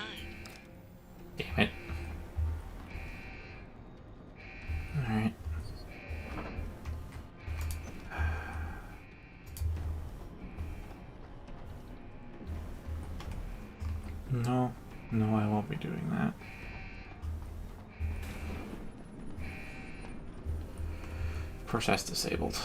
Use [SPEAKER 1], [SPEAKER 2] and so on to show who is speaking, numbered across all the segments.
[SPEAKER 1] inside.
[SPEAKER 2] Damn it. Alright. No, no, I won't be doing that. Of course, that's disabled.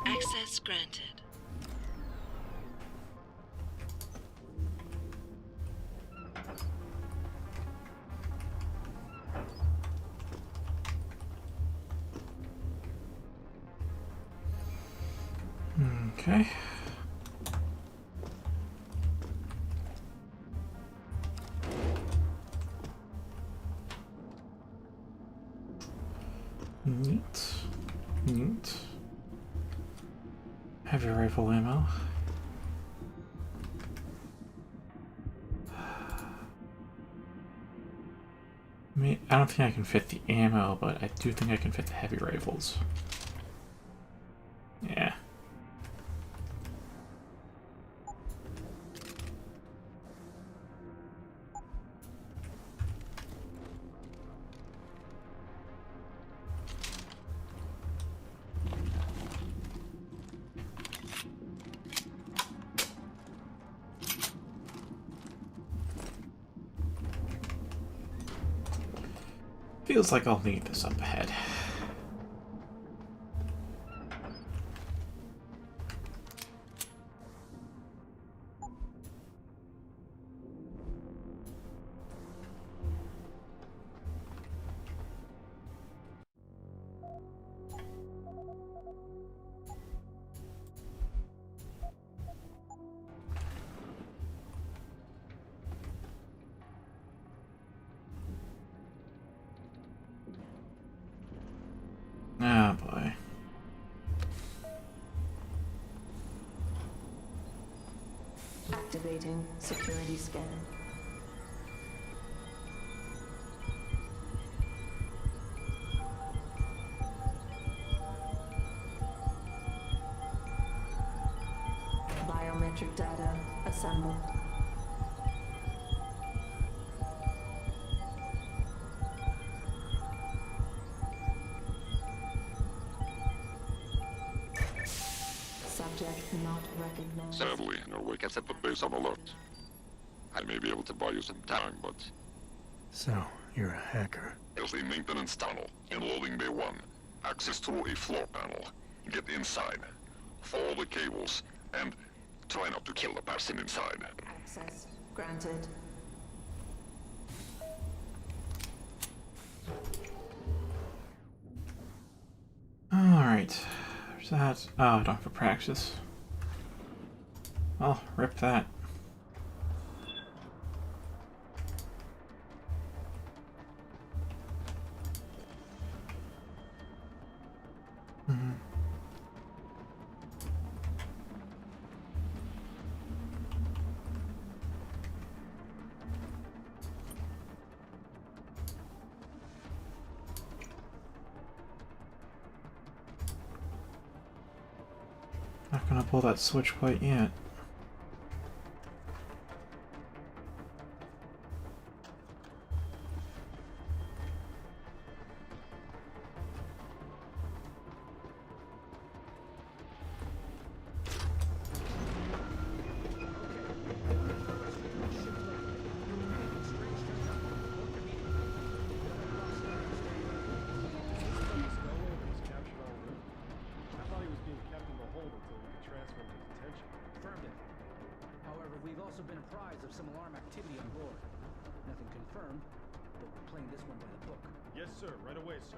[SPEAKER 1] Access granted.
[SPEAKER 2] Okay. Neat. Neat. Heavy rifle ammo. I don't think I can fit the ammo, but I do think I can fit the heavy rifles. Yeah. Feels like I'll need this up ahead. Oh boy.
[SPEAKER 3] Activating security scan. Biometric data assembled. Subject not recognized.
[SPEAKER 4] Sadly, no way can set the base on alert. I may be able to buy you some time, but...
[SPEAKER 5] So, you're a hacker.
[SPEAKER 4] There's the maintenance tunnel in loading bay 1. Access to a floor panel. Get inside. Follow the cables, and try not to kill the person inside.
[SPEAKER 3] Access granted.
[SPEAKER 2] Alright. There's that. Oh, I don't have a practice. Well, rip that. Not gonna pull that switch quite yet.
[SPEAKER 6] We've also been apprised of some alarm activity on board. Nothing confirmed, Hope we're playing this one by the book.
[SPEAKER 7] Yes, sir. Right away, sir.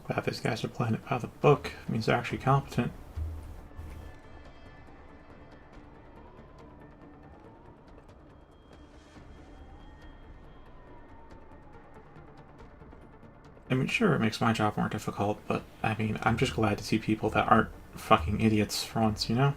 [SPEAKER 2] Wow, these guys are playing it by the book. It means they're actually competent. I mean, sure, it makes my job more difficult, but I mean, I'm just glad to see people that aren't fucking idiots for once, you know?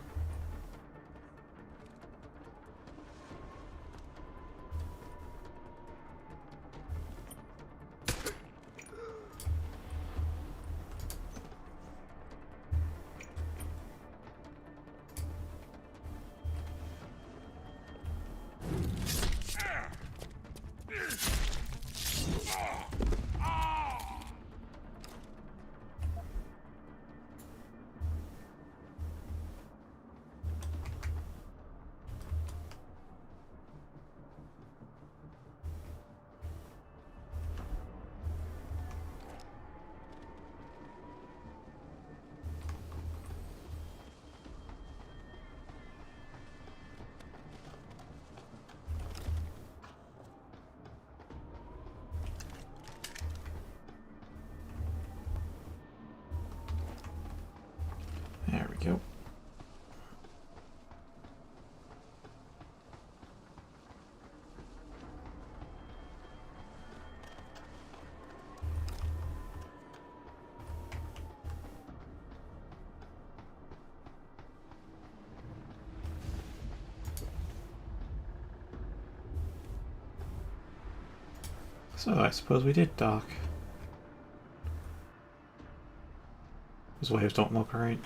[SPEAKER 2] There we go. So I suppose we did dock. Those waves don't look right.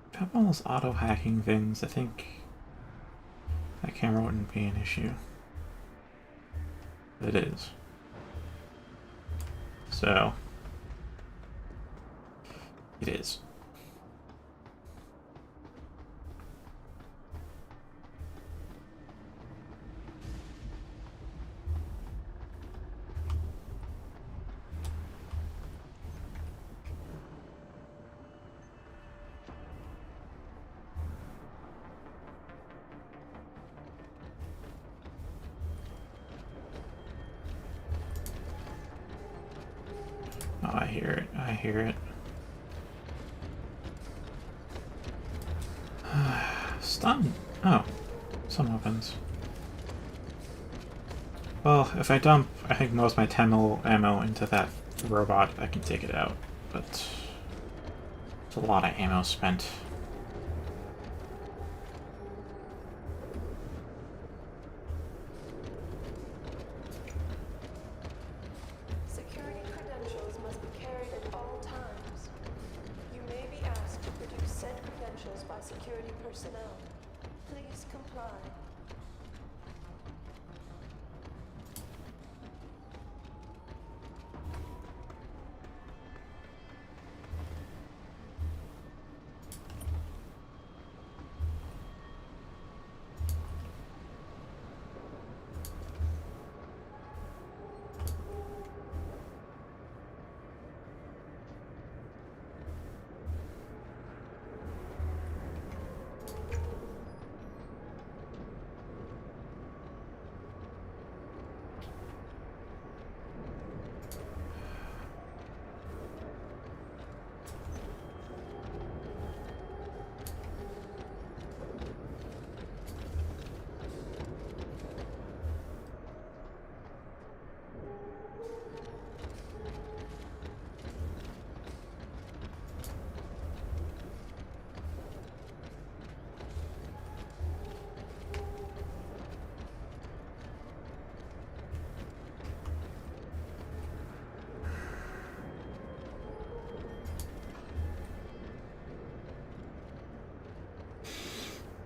[SPEAKER 2] If I have all those auto-hacking things, I think that camera wouldn't be an issue. But it is. So, it is. Oh, I hear it. I hear it. Stun. Oh, some weapons. Well, if I dump, I think most of my 10 mil ammo into that robot, I can take it out. But it's a lot of ammo spent.
[SPEAKER 8] Security credentials must be carried at all times. You may be asked to produce said credentials by security personnel. Please comply.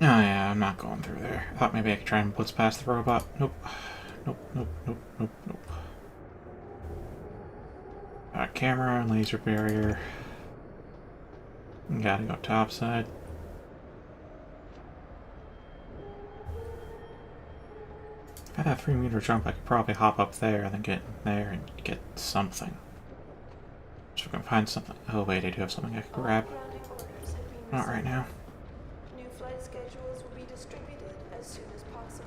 [SPEAKER 2] Oh yeah, I'm not going through there. I thought maybe I could try and blitz past the robot. Nope. Nope, nope, nope, nope, nope. Camera and laser barrier. Gotta go topside. If I had a 3-meter jump, I could probably hop up there and then get in there and get something. So we can find something. Oh wait, I do have something I can grab.
[SPEAKER 8] Grounding orders have been
[SPEAKER 2] Not right
[SPEAKER 8] received.
[SPEAKER 2] now.
[SPEAKER 8] New flight schedules will be distributed as soon as possible.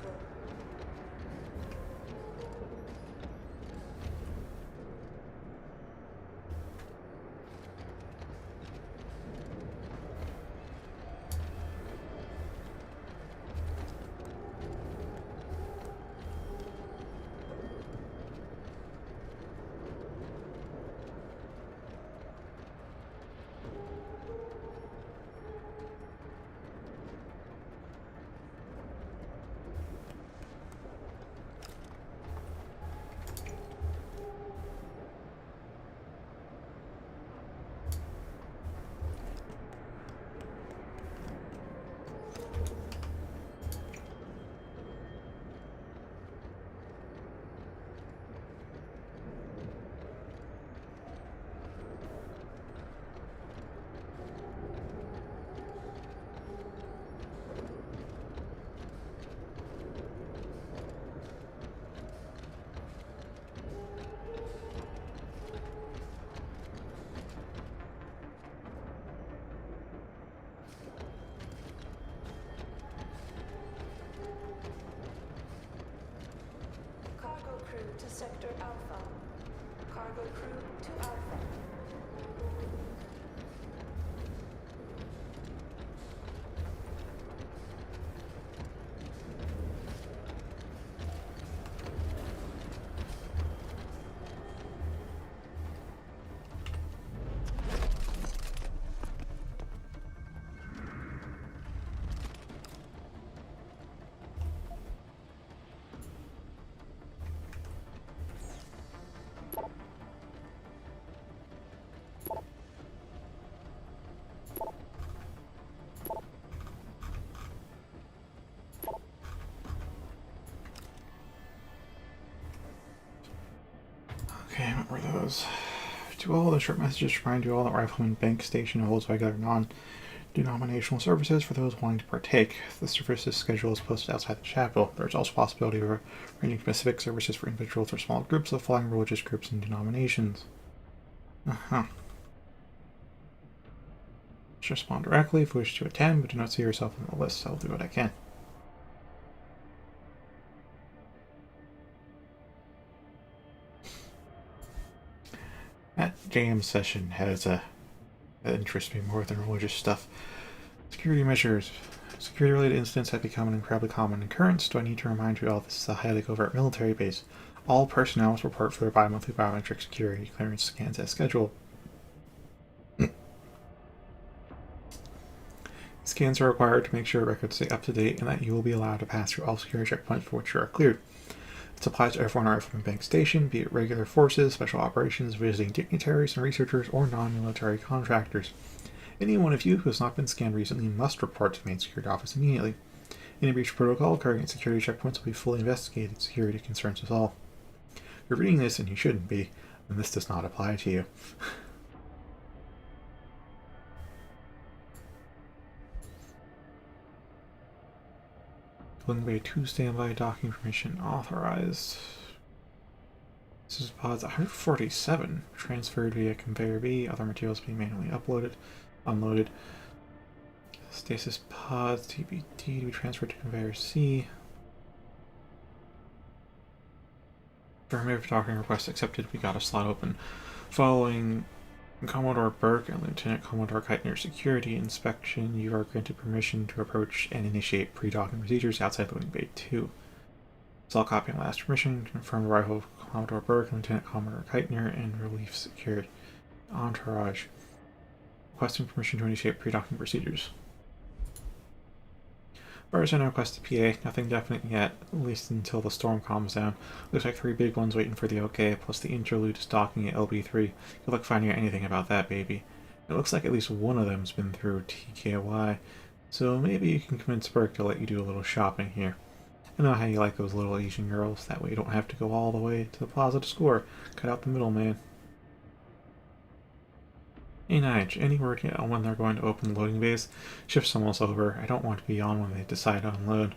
[SPEAKER 8] Cargo crew to Sector Alpha. Cargo crew to Alpha.
[SPEAKER 2] Okay, what were those? To all the short messages remind you all that Rifleman Bank Station holds regular non-denominational services for those wanting to partake. The services schedule is posted outside the chapel. There is also a possibility of arranging specific services for individuals or small groups of the following religious groups and denominations. Just respond directly if you wish to attend, but do not see yourself on the list. I'll do what I can. That jam session has that interests me more than religious stuff. Security measures. Security-related incidents have become an incredibly common occurrence. Do I need to remind you all this is a highly covert military base? All personnel must report for their bi-monthly biometric security clearance scans as scheduled. Scans are required to make sure records stay up to date and that you will be allowed to pass through all security checkpoints for which you are cleared. This applies to everyone at Rifleman Bank Station, be it regular forces, special operations, visiting dignitaries and researchers, or non-military contractors. Any one of you who has not been scanned recently must report to the main security office immediately. Any breach protocol occurring at security checkpoints will be fully investigated. Security concerns us all. If you're reading this and you shouldn't be, then this does not apply to you. Building Bay 2 standby docking permission authorized. This is pods 147 transferred via conveyor B. Other materials being manually unloaded. Stasis pods TBD to be transferred to conveyor C. Affirmative docking request accepted. We got a slot open. Following Commodore Burke and Lieutenant Commodore Keitner's security inspection, you are granted permission to approach and initiate pre-docking procedures outside Loading Bay 2. I'll copy on last permission, confirm arrival of Commodore Burke and Lieutenant Commodore Keitner and relief secured entourage. Requesting permission to initiate pre-docking procedures. Barcenter requested PA, nothing definite yet, at least until the storm calms down. Looks like 3 big ones waiting for the OK, plus the interlude is docking at LB3. Good luck finding out anything about that baby. It looks like at least one of them's been through TKY. So maybe you can convince Burke to let you do a little shopping here. I know how you like those little Asian girls. That way you don't have to go all the way to the plaza to score. Cut out the middleman. Hey Nige, any word yet on when they're going to open the loading bays? Shift's almost over. I don't want to be on when they decide to unload.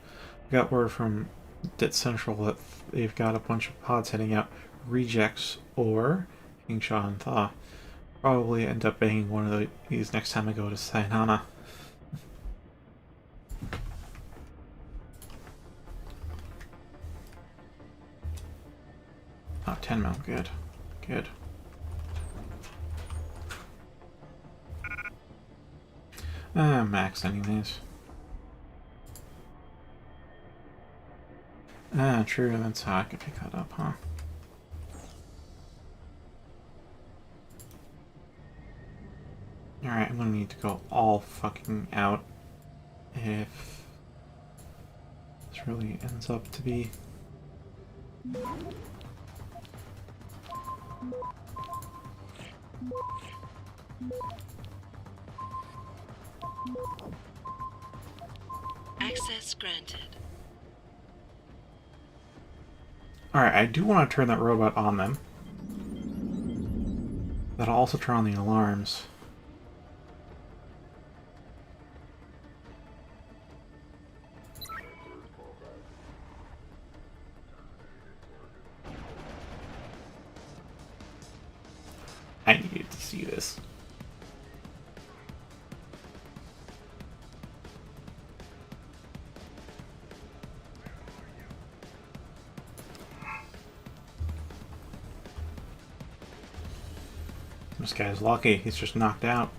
[SPEAKER 2] I got word from Det Central that they've got a bunch of pods heading out. Rejects or Hingshaw and Thaw. Probably end up banging one of these next time I go to Sainana. Oh, 10 mil. Good. Good. Max anyways. True, that's how I could pick that up, huh? Alright, I'm gonna need to go all fucking out if this really ends up to be...
[SPEAKER 1] Access granted.
[SPEAKER 2] Alright, I do want to turn that robot on them. That'll also turn on the alarms. I needed to see this. This guy's lucky, he's just knocked out.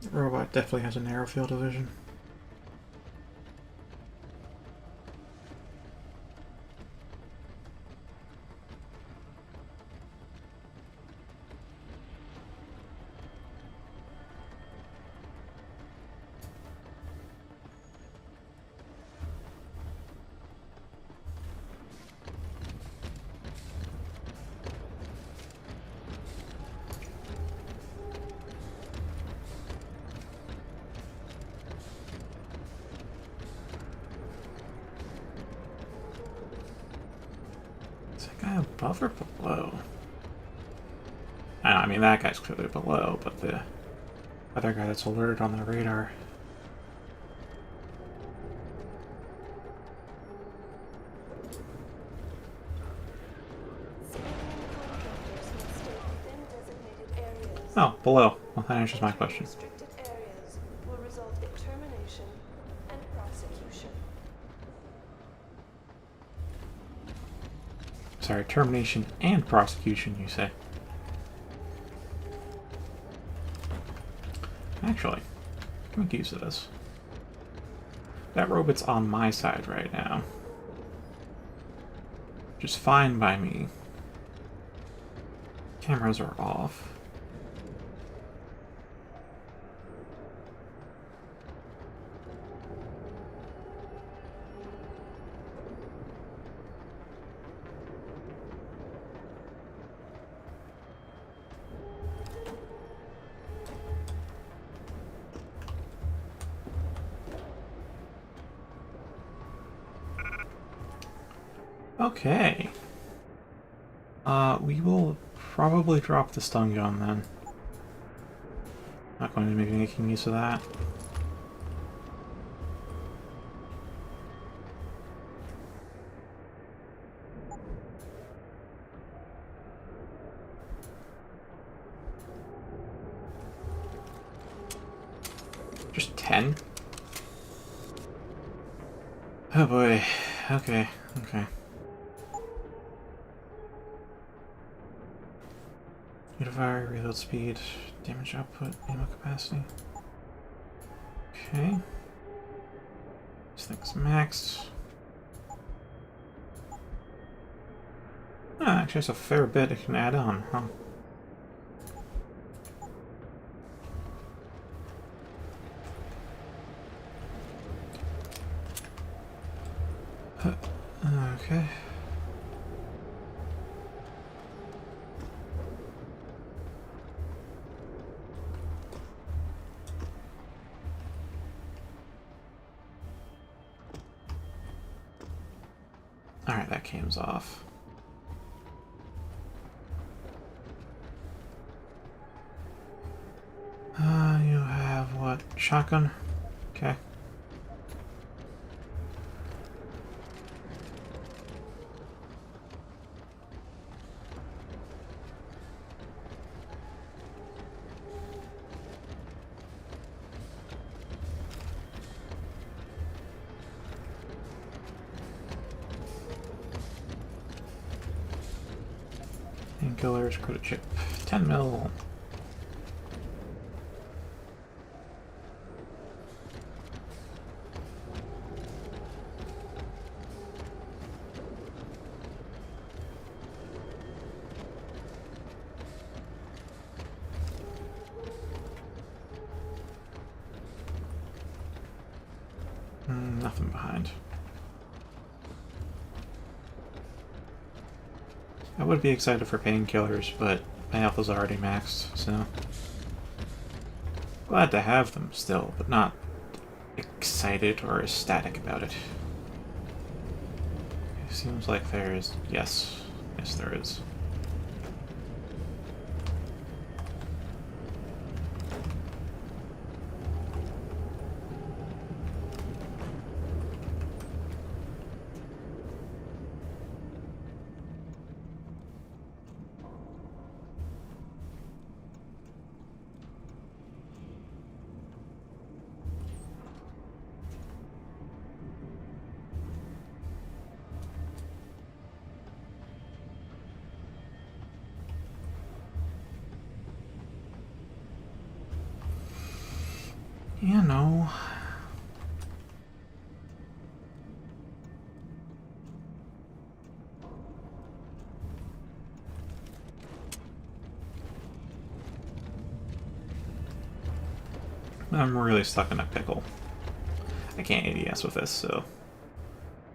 [SPEAKER 2] The robot definitely has a narrow field of vision. Is that guy above or below? I mean, that guy's clearly below, but the other guy that's alerted on the radar. Oh, below. Well, that answers my question.
[SPEAKER 8] Restricted areas will result in termination and prosecution.
[SPEAKER 2] Sorry, termination and prosecution, you say? Actually, I can make use of this. That robot's on my side right now. Just fine by me. Cameras are off. Okay. We will probably drop the stun gun then. Not going to be making use of that. Just 10? Oh boy. Okay, okay. Fire, reload speed, damage output, ammo capacity. Okay. This thing's maxed. Actually, there's a fair bit it can add on, huh? Okay. Alright, that came's off. You have what? Shotgun? Okay. Painkillers, credit chip, 10 mil. Nothing behind. I would be excited for painkillers, but my health is already maxed, so... Glad to have them still, but not excited or ecstatic about it. It seems like there is... Yes. Yes, there is. You know... I'm really stuck in a pickle. I can't ADS with this, so...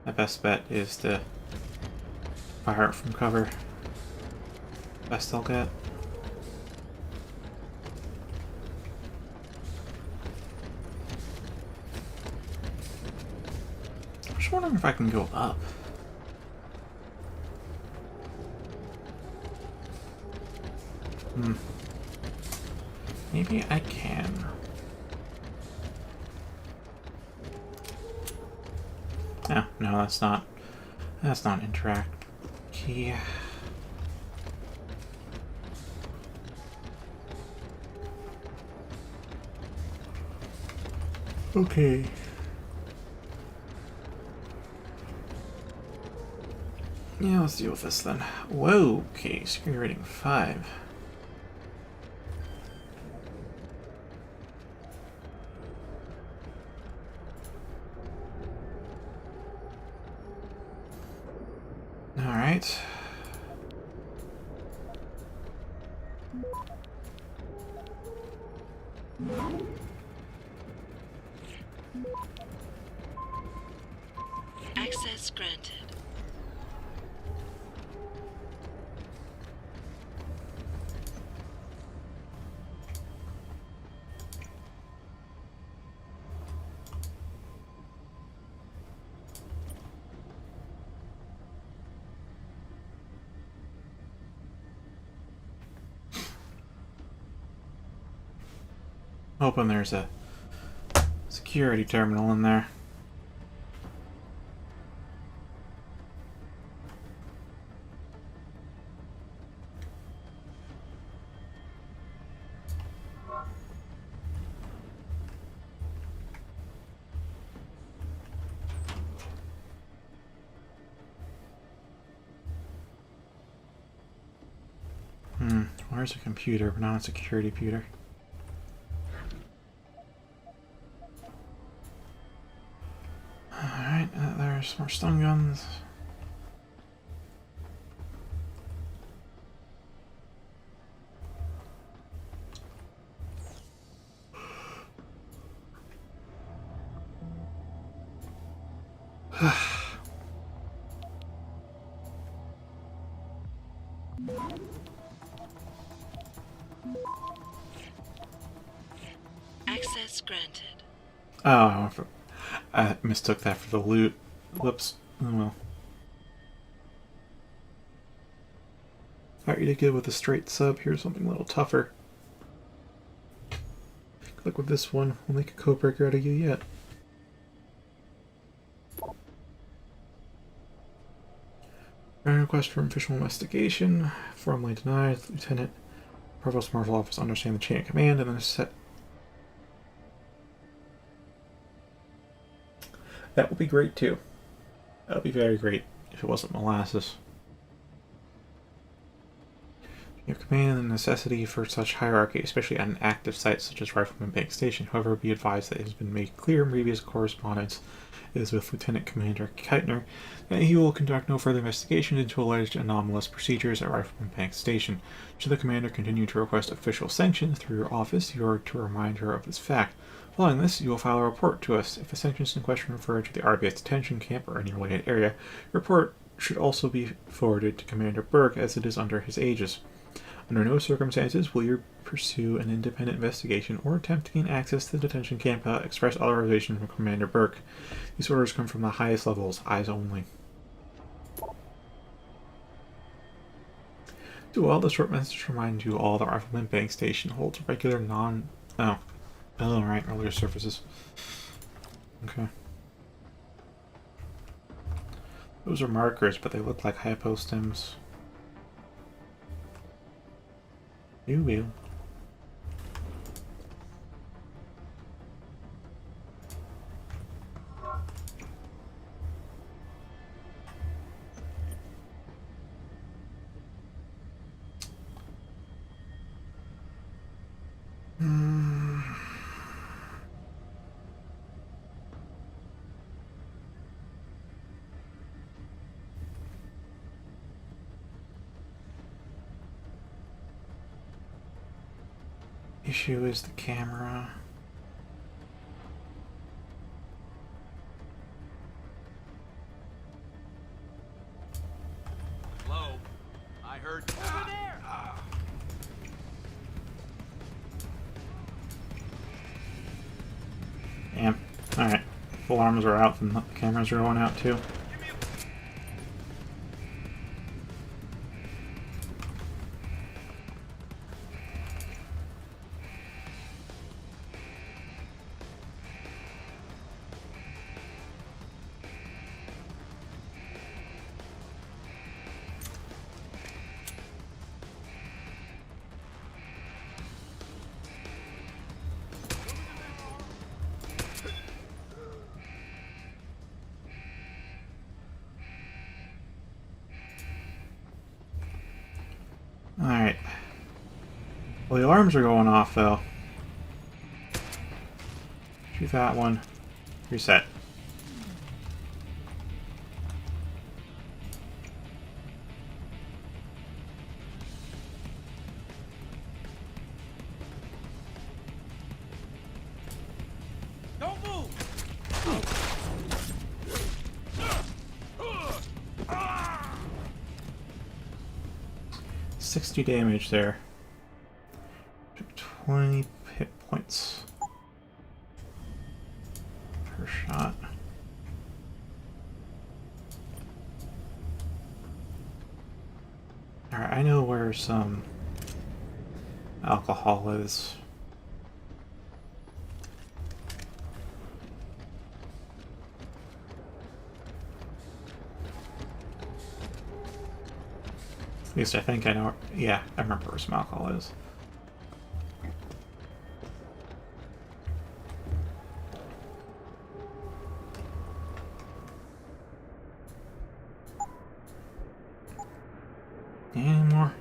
[SPEAKER 2] My best bet is to fire it from cover. Best I'll get. I'm just wondering if I can go up. Maybe I can. No, that's not interact key. Okay. Yeah, let's deal with this then. Whoa, okay, security rating 5. Alright.
[SPEAKER 1] Access granted.
[SPEAKER 2] Hoping there's a security terminal in there. Where's a computer, but not a security computer? Alright, there's more stun guns.
[SPEAKER 1] Access granted.
[SPEAKER 2] Oh, I mistook that for the loot. Whoops. Oh well. Alright, you did good with a straight sub. Here's something a little tougher. Click with this one. We'll make a code breaker out of you yet. Request for official investigation. Formally denied. Lieutenant Provost Marshal Office understand the chain of command and then set. That would be great too. That would be very great if it wasn't molasses. Your command and the necessity for such hierarchy, especially at an active site such as Rifleman Bank Station. However, be advised that it has been made clear in previous correspondence is with Lieutenant Commander Keitner that he will conduct no further investigation into alleged anomalous procedures at Rifleman Bank Station. Should the Commander continue to request official sanction through your office, you are to remind her of this fact. Following this, you will file a report to us. If the sanctions in question refer to the RBS detention camp or any related area, your report should also be forwarded to Commander Burke as it is under his aegis. Under no circumstances will you pursue an independent investigation or attempt to gain access to the detention camp without express authorization from Commander Burke. These orders come from the highest levels, eyes only. Do well, the short message reminds you all that Rifleman Bank Station holds regular right, earlier surfaces. Okay. Those are markers, but they look like hypostems. You will. Issue is the camera.
[SPEAKER 6] Hello? I heard. Over there!
[SPEAKER 2] Damn. Alright. If alarms are out, then the cameras are going out too. 'Alright. Well, the alarms are going off, though. Shoot that one. Reset.
[SPEAKER 6] Don't move!
[SPEAKER 2] 60 damage there. Took 20 hit points per shot. Alright, I know where some alcohol is. At least I think I know. Yeah, I remember where some alcohol is. Any more?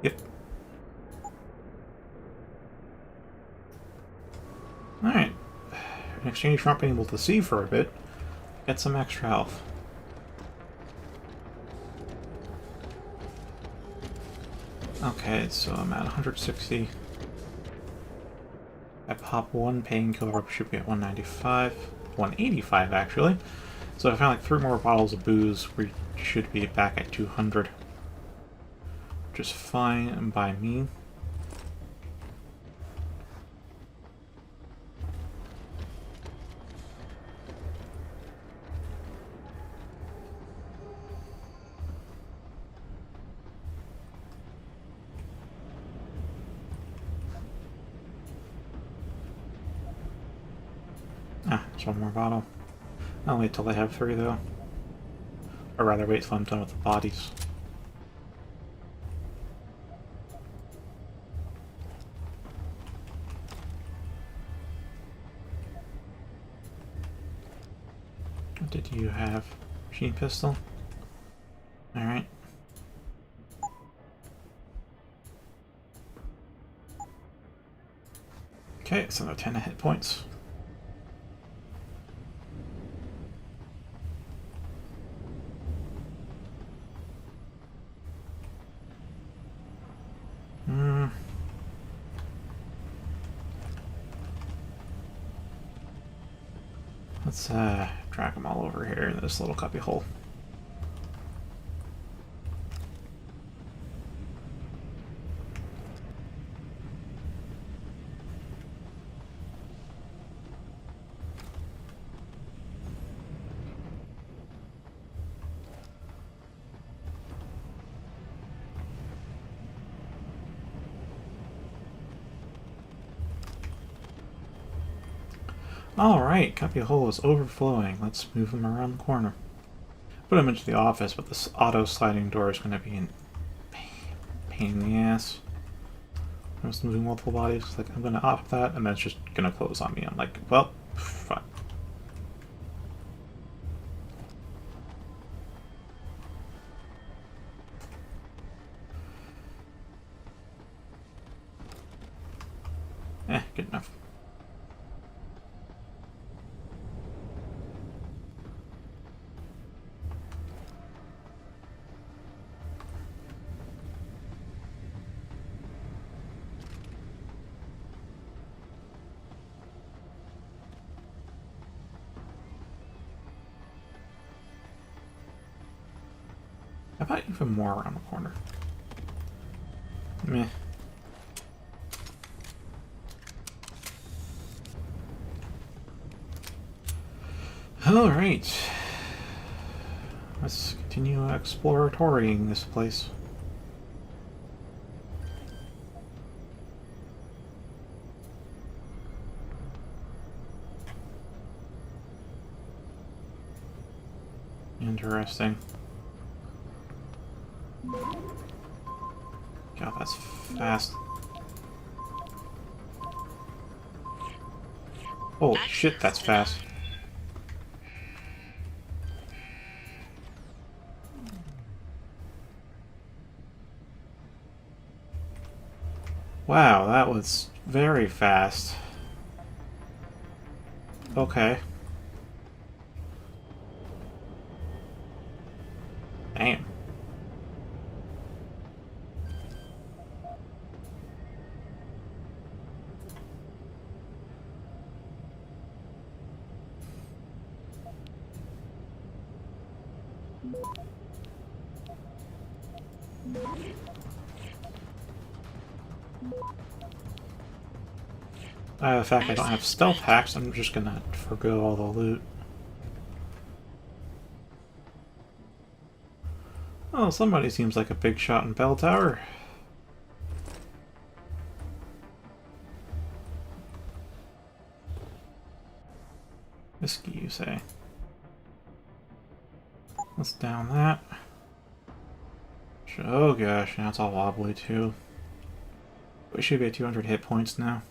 [SPEAKER 2] Yep. Alright. In exchange for not being able to see for a bit, get some extra health. Okay, so I'm at 160. I pop one painkiller, should be at 195. 185 actually. So I found like 3 more bottles of booze. We should be back at 200. Just fine by me. Ah, there's one more bottle. I'll wait till I have 3 though. Or rather wait till I'm done with the bodies. What did you have? Machine pistol? Alright. Okay, it's another 10 hit points. Let's drag them all over here in this little cubby hole. Alright, cubby hole is overflowing. Let's move him around the corner. Put him into the office, but this auto sliding door is going to be a pain in the ass. I'm just moving multiple bodies. Like, I'm going to opt that, and then it's just going to close on me. I'm like, well, fine. Good enough. How about even more around the corner? Meh. Alright. Let's continue exploring this place. Interesting. God, that's fast. Holy shit, that's fast. Wow, that was very fast. Okay. Damn. The fact I don't have stealth hacks, I'm just gonna forgo all the loot. Oh, somebody seems like a big shot in Bell Tower. Whiskey, you say? Let's down that. Oh gosh, now it's all wobbly too. We should be at 200 hit points now.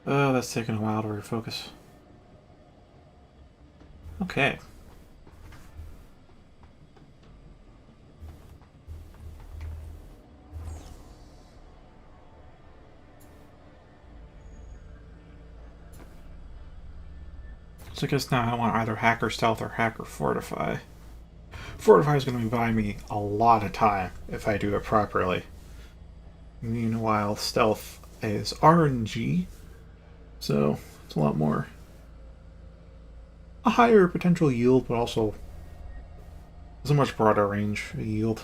[SPEAKER 2] Oh, that's taking a while to refocus. Okay. So I guess now I want either hacker stealth or hacker fortify. Fortify is going to be buying me a lot of time if I do it properly. Meanwhile, Stealth is RNG, so it's a lot more. A higher potential yield, but also it's a much broader range of yield.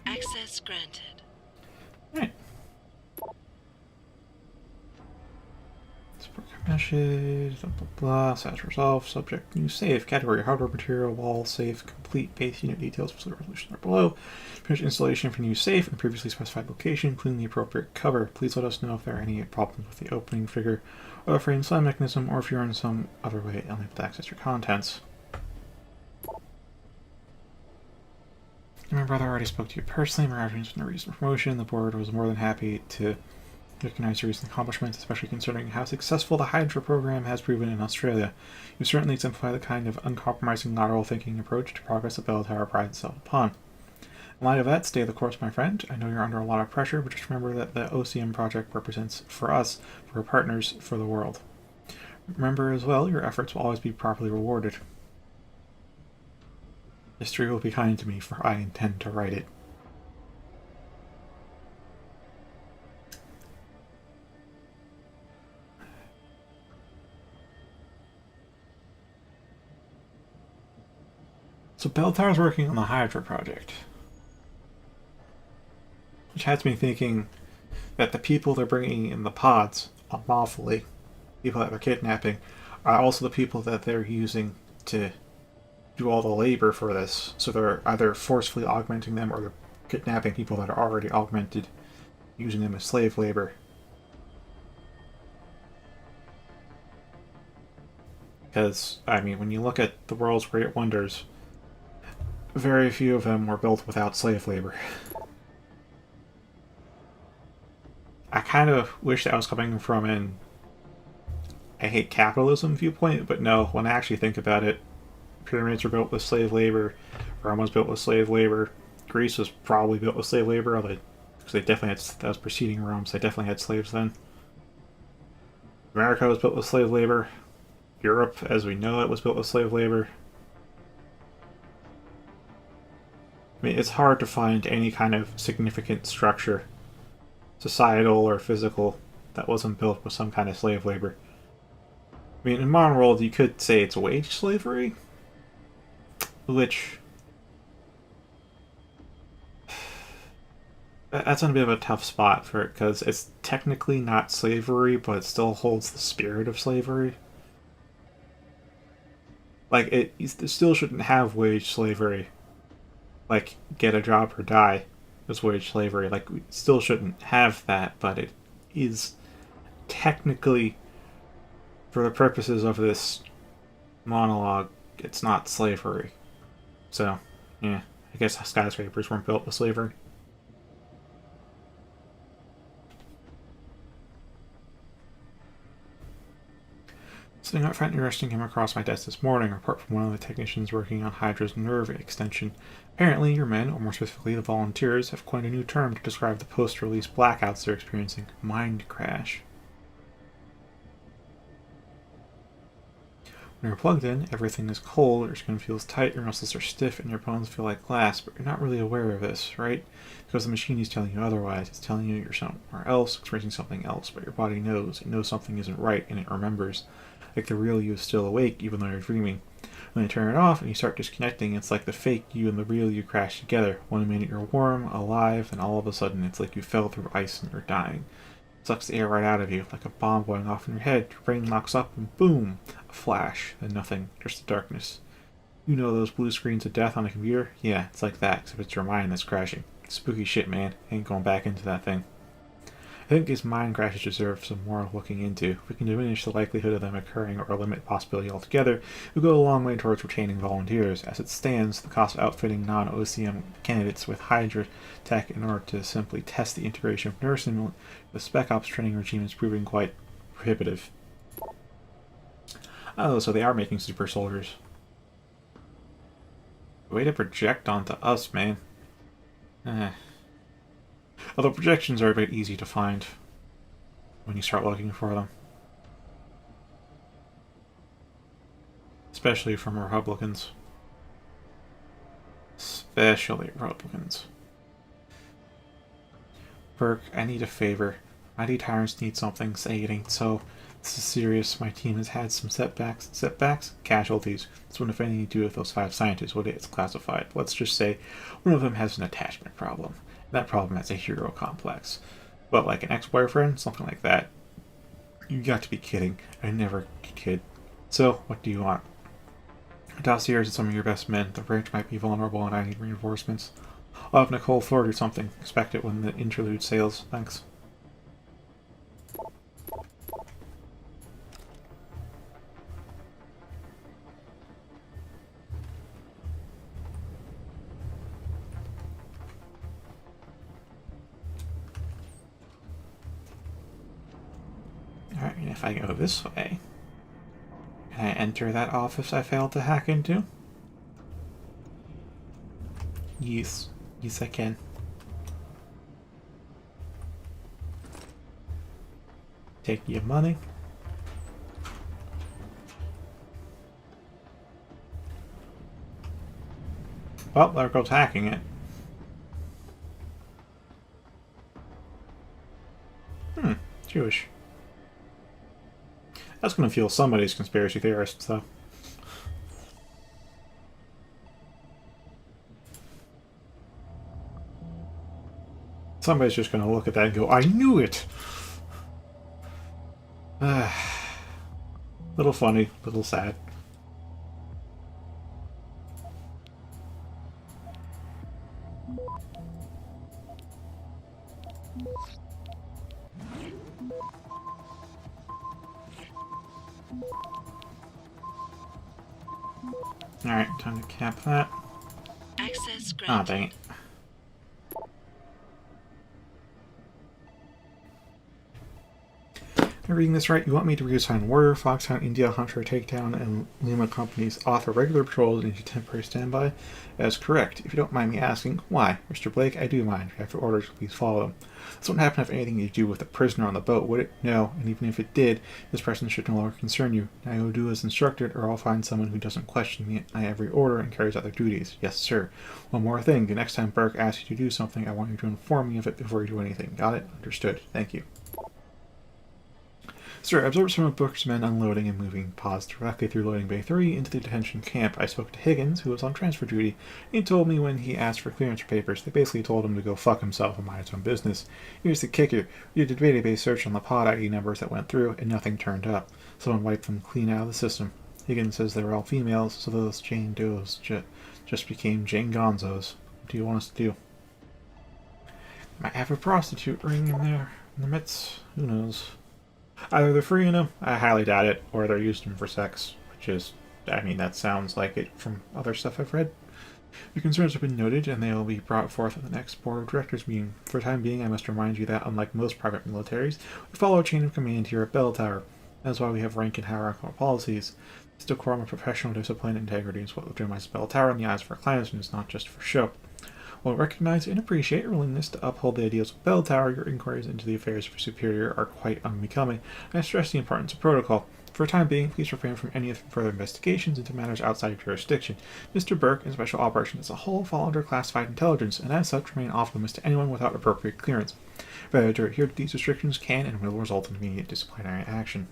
[SPEAKER 1] Access granted.
[SPEAKER 2] Right. Message, blah blah blah, status resolved, subject, new save, category, hardware, material, wall, safe, complete, base unit details, facility resolution are below. Finish installation for new safe and previously specified location, including the appropriate cover. Please let us know if there are any problems with the opening figure or the frame slam mechanism, or if you're in some other way unable to access your contents. My brother already spoke to you personally in regards to the recent promotion. The board was more than happy to recognize your recent accomplishments, especially considering how successful the Hydra program has proven in Australia. You certainly exemplify the kind of uncompromising lateral thinking approach to progress that Bell Tower prides itself upon. In light of that, stay the course, my friend. I know you're under a lot of pressure, but just remember that the OCM project represents, for us, for our partners, for the world. Remember as well, your efforts will always be properly rewarded. History will be kind to me, for I intend to write it. So Bell Tower's working on the Hydra project, which has me thinking that the people they're bringing in the pods unlawfully, people that they're kidnapping, are also the people that they're using to do all the labor for this. So they're either forcefully augmenting them or they're kidnapping people that are already augmented, using them as slave labor. Because, I mean, when you look at the world's great wonders, very few of them were built without slave labor. I kind of wish that was coming from an I hate capitalism viewpoint, but no, when I actually think about it, pyramids were built with slave labor, Rome was built with slave labor, Greece was probably built with slave labor, although because they definitely had, that was preceding Rome, so they definitely had slaves then. America was built with slave labor. Europe, as we know it, was built with slave labor. I mean, it's hard to find any kind of significant structure, societal or physical, that wasn't built with some kind of slave labor. I mean, in modern world, you could say it's wage slavery, which that's in a bit of a tough spot for it, because it's technically not slavery, but it still holds the spirit of slavery. Like, it still shouldn't have wage slavery. Like, get a job or die is wage slavery. Like, we still shouldn't have that, but it is technically, for the purposes of this monologue, it's not slavery. So, yeah, I guess skyscrapers weren't built with slavery. Something I found interesting came across my desk this morning, a report from one of the technicians working on Hydra's nerve extension. Apparently, your men, or more specifically the volunteers, have coined a new term to describe the post-release blackouts they're experiencing: mind crash. When you're plugged in, everything is cold, your skin feels tight, your muscles are stiff, and your bones feel like glass, but you're not really aware of this, right? Because the machine is telling you otherwise. It's telling you you're somewhere else, experiencing something else, but your body knows. It knows something isn't right, and it remembers. Like the real you is still awake, even though you're dreaming. When you turn it off and you start disconnecting, it's like the fake you and the real you crash together. 1 minute you're warm, alive, and all of a sudden it's like you fell through ice and you're dying. It sucks the air right out of you, like a bomb going off in your head. Your brain locks up and boom! A flash, then nothing, just the darkness. You know those blue screens of death on a computer? Yeah, it's like that, except it's your mind that's crashing. Spooky shit, man. Ain't going back into that thing. I think these mind crashes deserve some more looking into. If we can diminish the likelihood of them occurring or limit possibility altogether, we'll go a long way towards retaining volunteers. As it stands, the cost of outfitting non-OCM candidates with Hydra tech in order to simply test the integration of nursing with the Spec Ops training regime is proving quite prohibitive. Oh, so they are making super soldiers. Way to project onto us, man. Eh. Although projections are a bit easy to find when you start looking for them. Especially from Republicans. Especially Republicans. Burke, I need a favor. Mighty Tyrants need something. Say it ain't so. This is serious. My team has had some setbacks. Setbacks? Casualties. This wouldn't have anything to do with those 5 scientists, would it? It's classified. Let's just say one of them has an attachment problem. That problem has a hero complex. But like an ex-boyfriend? Something like that. You got to be kidding. I never kid. So, what do you want? Dossiers and some of your best men. The bridge might be vulnerable and I need reinforcements. I'll have Nicole Ford or something. Expect it when the interlude sails. Thanks. Alright, and if I go this way, can I enter that office I failed to hack into? Yes. Yes, I can. Take your money. Well, there goes hacking it. Jewish. That's gonna fuel somebody's conspiracy theorists, though. Somebody's just gonna look at that and go, I knew it! Little funny, little sad. Alright, time to cap that.
[SPEAKER 1] Access
[SPEAKER 2] Ah,
[SPEAKER 1] granted.
[SPEAKER 2] dang it. Am I reading this right? You want me to reassign Warrior, Foxhound, India, Hunter, Takedown, and Lima companies off of regular patrols into temporary standby? That's correct. If you don't mind me asking, why? Mr. Blake, I do mind. If you have orders, please follow them. This wouldn't happen if anything to do with a prisoner on the boat, would it? No, and even if it did, this person should no longer concern you. Now you'll do as instructed, or I'll find someone who doesn't question my every order and carries out their duties. Yes, sir. One more thing. The next time Burke asks you to do something, I want you to inform me of it before you do anything. Got it? Understood. Thank you. Sir, I observed some of Burke's men unloading and moving pods directly through loading bay 3 into the detention camp. I spoke to Higgins, who was on transfer duty. He told me when he asked for clearance papers, they basically told him to go fuck himself and mind his own business. Here's the kicker. We did a database search on the pod ID numbers that went through, and nothing turned up. Someone wiped them clean out of the system. Higgins says they were all females, so those Jane Does just became Jane Gonzos. What do you want us to do? Might have a prostitute ring in there in the midst. Who knows? Either they're freeing them, I highly doubt it, or they're using them for sex, which is, I mean, that sounds like it from other stuff I've read. Your concerns have been noted, and they will be brought forth at the next Board of Directors meeting. For the time being, I must remind you that, unlike most private militaries, we follow a chain of command here at Bell Tower. That's why we have rank and hierarchical policies. This decorum of professional discipline and integrity is what legitimizes Bell Tower in the eyes of our clients, and is not just for show. While we recognize and appreciate your willingness to uphold the ideals of Bell Tower, your inquiries into the affairs of your superior are quite unbecoming, and I stress the importance of protocol. For the time being, please refrain from any further investigations into matters outside your jurisdiction. Mr. Burke and Special Operations as a whole fall under classified intelligence, and as such remain off limits to anyone without appropriate clearance. Failure to adhere to these restrictions can and will result in immediate disciplinary action.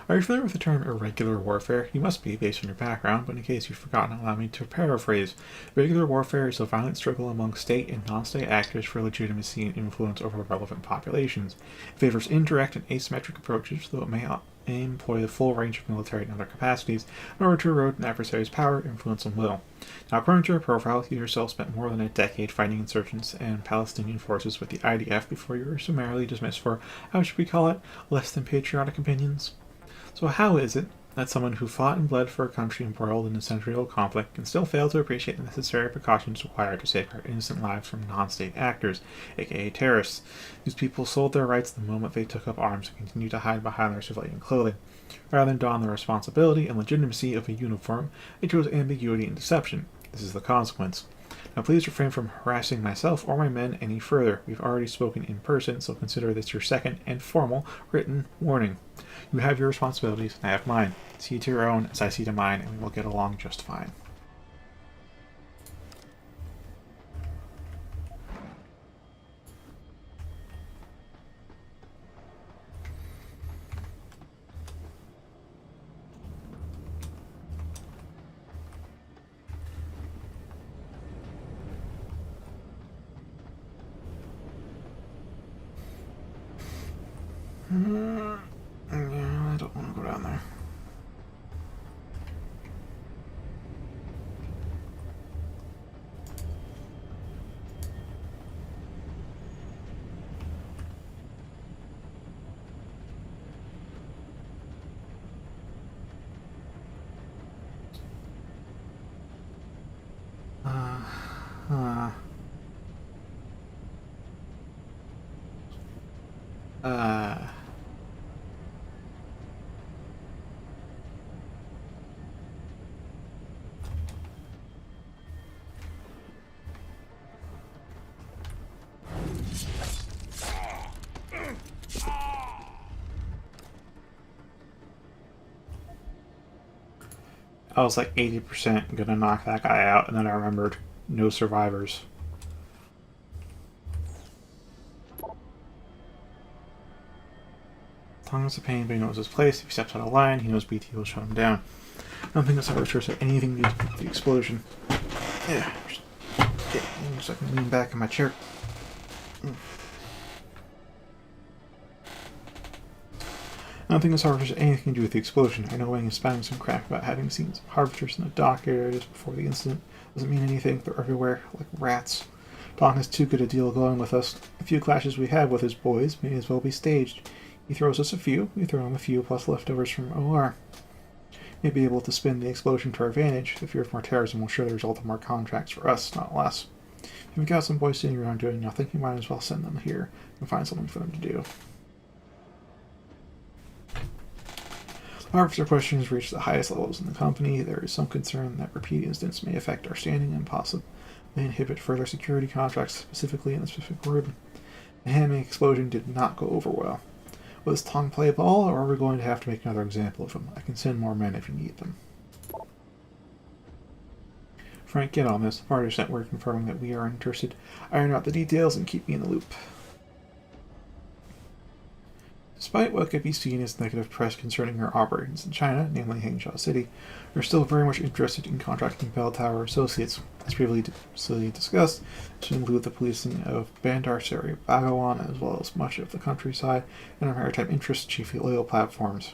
[SPEAKER 2] Are you familiar with the term irregular warfare? You must be, based on your background, but in case you've forgotten, allow me to paraphrase. Regular warfare is a violent struggle among state and non-state actors for legitimacy and influence over relevant populations. It favors indirect and asymmetric approaches, though it may employ the full range of military and other capacities in order to erode an adversary's power, influence, and will. Now, according to your profile, you yourself spent more than a decade fighting insurgents and Palestinian forces with the IDF before you were summarily dismissed for, how should we call it, less than patriotic opinions. So how is it that someone who fought and bled for a country embroiled in a century-old conflict can still fail to appreciate the necessary precautions required to safeguard innocent lives from non-state actors, aka terrorists. These people sold their rights the moment they took up arms and continue to hide behind their civilian clothing. Rather than don the responsibility and legitimacy of a uniform, they chose ambiguity and deception. This is the consequence. Now please refrain from harassing myself or my men any further. We've already spoken in person, so consider this your second and formal written warning. You have your responsibilities, and I have mine. See to your own as I see to mine, and we will get along just fine. Yeah, I don't want to go down there. Uh, uh, uh. I was like 80% gonna knock that guy out, and then I remembered no survivors. Tong is a pain, but he knows his place. If he steps out of line, he knows BT will shut him down. I don't think this ever sure said anything to do with the explosion. Yeah, just so I can lean back in my chair. I don't think this harbiters has anything to do with the explosion. I know Wang is spouting some crap about having seen some harbiters in the dock areas before the incident. Doesn't mean anything. They're everywhere, like rats. Dong has too good a deal going with us. The few clashes we have with his boys may as well be staged. He throws us a few, we throw him a few, plus leftovers from OR. May be able to spin the explosion to our advantage. The fear of more terrorism will sure the result of more contracts for us, not less. If you've got some boys sitting around doing nothing, you might as well send them here and find something for them to do. Officer questions reach the highest levels in the company. There is some concern that repeat incidents may affect our standing and possibly inhibit further security contracts, specifically in the specific room. The Hamming explosion did not go over well. Will this Tong play ball, or are we going to have to make another example of him? I can send more men if you need them. Frank, get on this. Partners Network confirming that we are interested. Iron out the details and keep me in the loop. Despite what could be seen as negative press concerning our operations in China, namely Hangzhou City, we're still very much interested in contracting Bell Tower Associates. As previously discussed, this will include the policing of Bandar Seri Bagawan, as well as much of the countryside and our maritime interests, chiefly oil platforms.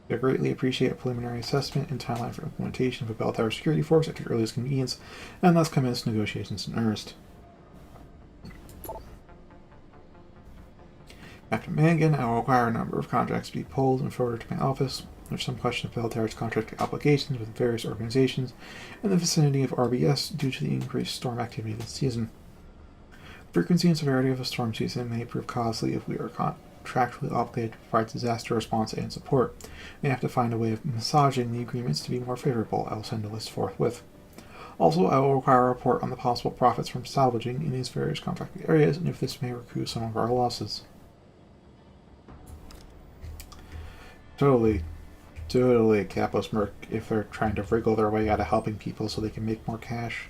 [SPEAKER 2] We greatly appreciate a preliminary assessment and timeline for implementation of a Bell Tower security force at your earliest convenience, and thus commence negotiations in earnest. Captain Mangan, I will require a number of contracts to be pulled and forwarded to my office. There's some question of Bell Tower's contract obligations with various organizations in the vicinity of RBS due to the increased storm activity this season. Frequency and severity of the storm season may prove costly if we are contractually obligated to provide disaster response and support. We have to find a way of massaging the agreements to be more favorable. I will send a list forthwith. Also, I will require a report on the possible profits from salvaging in these various contracted areas and if this may recoup some of our losses. Totally, Capos Merc, if they're trying to wriggle their way out of helping people so they can make more cash.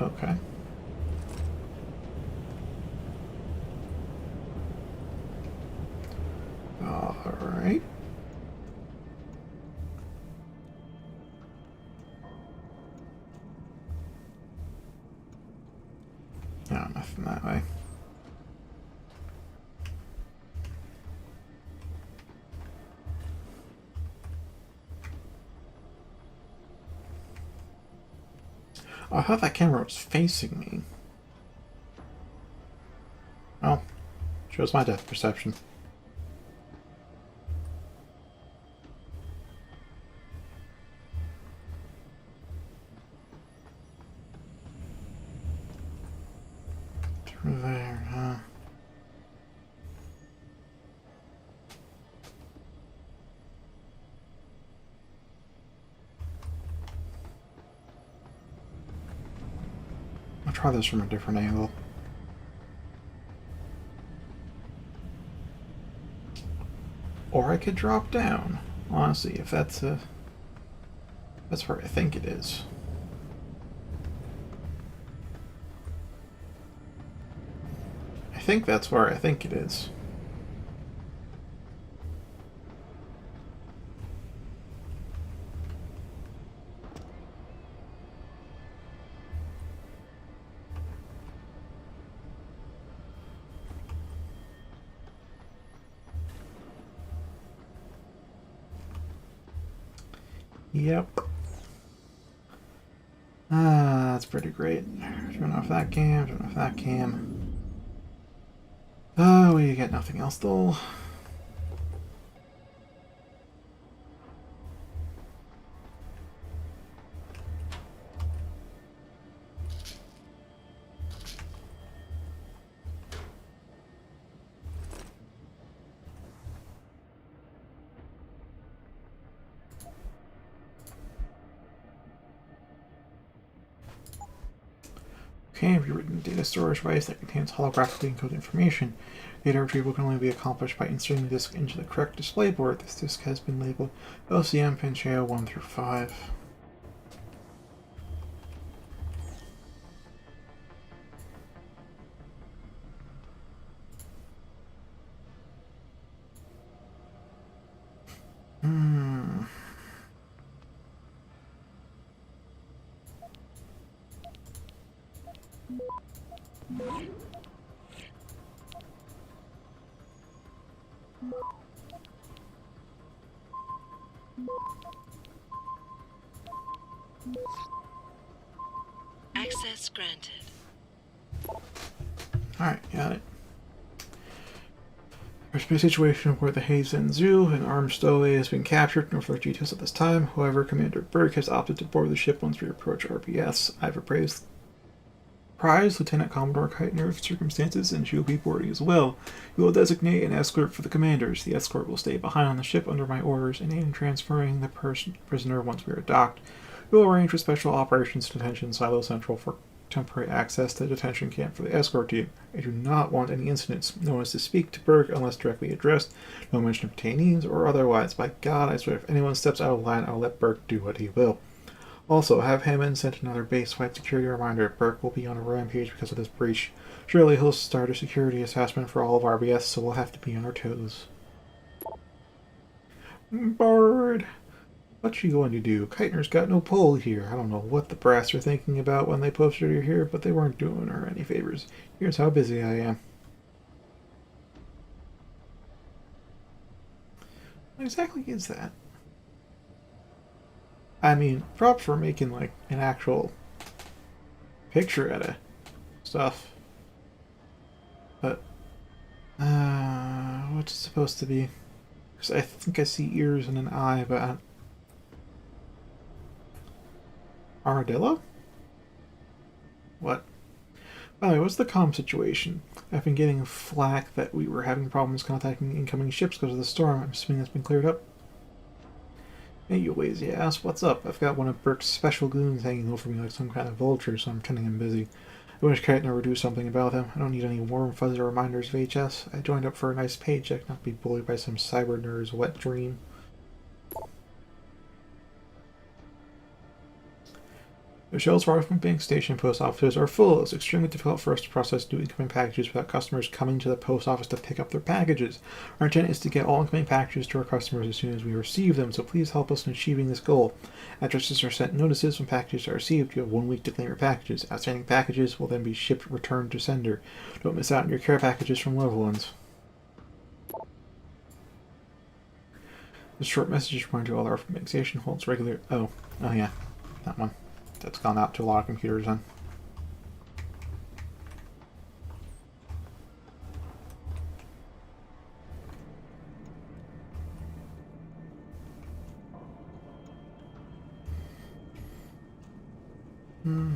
[SPEAKER 2] Okay. Alright. No, nothing that way. Oh, I thought that camera was facing me. Well, shows my depth perception. Through there, huh? I'll try this from a different angle. Or I could drop down. Honestly, if that's where I think it is. I think that's where I think it is. Yep. That's pretty great. Turn off that cam, turn off that cam. Oh, we get nothing else though. Okay, rewritten data storage device that contains holographically encoded information. Data retrieval can only be accomplished by inserting the disk into the correct display board. This disk has been labeled LCM Pincheo 1 through 5.
[SPEAKER 1] Access granted.
[SPEAKER 2] Alright, got it. There's been a situation where the Hazen Zoo, an armed stowaway, has been captured. No further details at this time. However, Commander Burke has opted to board the ship once we approach RBS. I've apprised Lieutenant Commodore Keitner of circumstances, and she will be boarding as well. We will designate an escort for the commanders. The escort will stay behind on the ship under my orders and aid in transferring the prisoner once we are docked. We will arrange for special operations detention Silo Central for temporary access to the detention camp for the escort team. I do not want any incidents. No one is to speak to Burke unless directly addressed. No mention of detainees or otherwise. By God, I swear if anyone steps out of line, I'll let Burke do what he will. Also, have Hammond sent another base-wide security reminder. Burke will be on a rampage because of this breach. Surely he'll start a security assessment for all of RBS, so we'll have to be on our toes. Bored! What you going to do? Keitner's got no pull here. I don't know what the brass are thinking about when they posted her here, but they weren't doing her any favors. Here's how busy I am. What exactly is that? I mean, props for making, like, an actual picture out of stuff. But, what's it supposed to be? Because I think I see ears and an eye, but Armadillo? What? By the way, what's the comm situation? I've been getting flack that we were having problems contacting incoming ships because of the storm. I'm assuming that's been cleared up. Hey, you lazy ass, what's up? I've got one of Burke's special goons hanging over me like some kind of vulture, so I'm pretending I'm busy. I wish Keitner would do something about him. I don't need any warm, fuzzy reminders of HS. I joined up for a nice paycheck, not be bullied by some cyber nerd's wet dream. The shelves for our bank station post offices are full. It's extremely difficult for us to process new incoming packages without customers coming to the post office to pick up their packages. Our intent is to get all incoming packages to our customers as soon as we receive them, so please help us in achieving this goal. Addresses are sent notices when packages are received. You have 1 week to claim your packages. Outstanding packages will then be shipped returned to sender. Don't miss out on your care packages from loved ones. This short message is reminder to all our bank station holds regular... Oh yeah, that one. That's gone out to a lot of computers then. Hmm.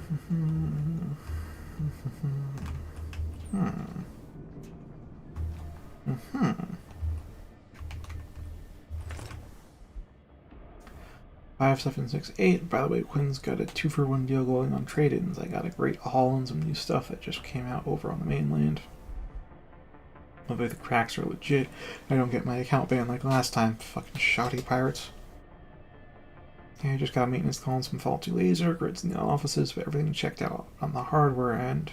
[SPEAKER 2] 5768. By the way, Quinn's got a 2-for-1 deal going on trade-ins. I got a great haul and some new stuff that just came out over on the mainland. Hopefully the cracks are legit. I don't get my account banned like last time. Fucking shoddy pirates. Yeah, I just got maintenance calling some faulty laser grids in the offices, but everything checked out on the hardware end.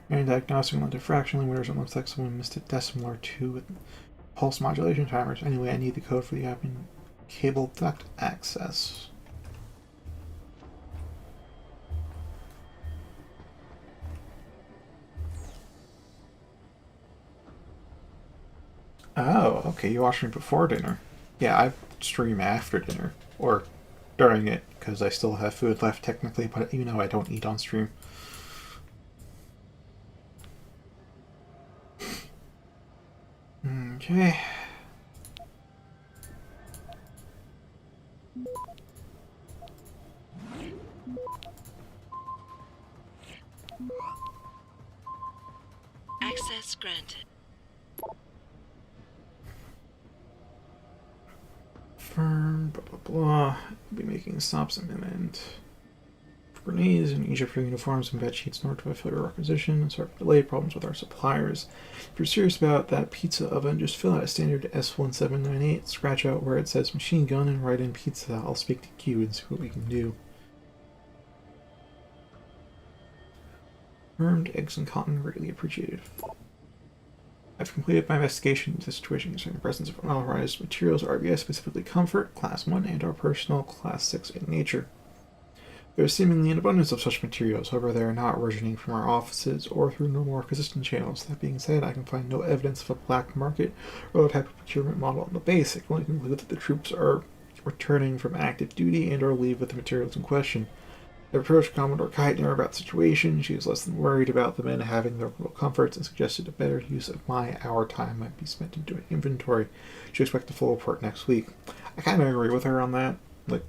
[SPEAKER 2] And diagnosing on diffraction limiters, it looks like someone missed a decimal or two with pulse modulation timers. Anyway, I need the code for the app and cable duct access. Oh, okay, you watched me before dinner. Yeah, I stream after dinner. Or during it, because I still have food left technically, but you know I don't eat on stream. Okay.
[SPEAKER 1] Access granted.
[SPEAKER 2] Firm, blah blah blah. Be making stops imminent. For grenades in Egypt for uniforms and bed sheets in order to fulfill your requisition and sort of delay problems with our suppliers. If you're serious about that pizza oven, just fill out a standard S1798, scratch out where it says machine gun and write in pizza. I'll speak to Q and see what we can do. Earned eggs and cotton, greatly appreciated. I've completed my investigation into the situation concerning the presence of unauthorized materials, RBS, specifically comfort, class 1, and our personal, class 6 in nature. There is seemingly an abundance of such materials, however they are not originating from our offices or through normal requisition channels. That being said, I can find no evidence of a black market or the type of procurement model on the base. I can only conclude that the troops are returning from active duty and or leave with the materials in question. I approached Commodore Keitner about the situation. She was less than worried about the men having their little comforts and suggested a better use of our time might be spent in doing inventory. She expects a full report next week. I kind of agree with her on that. Like,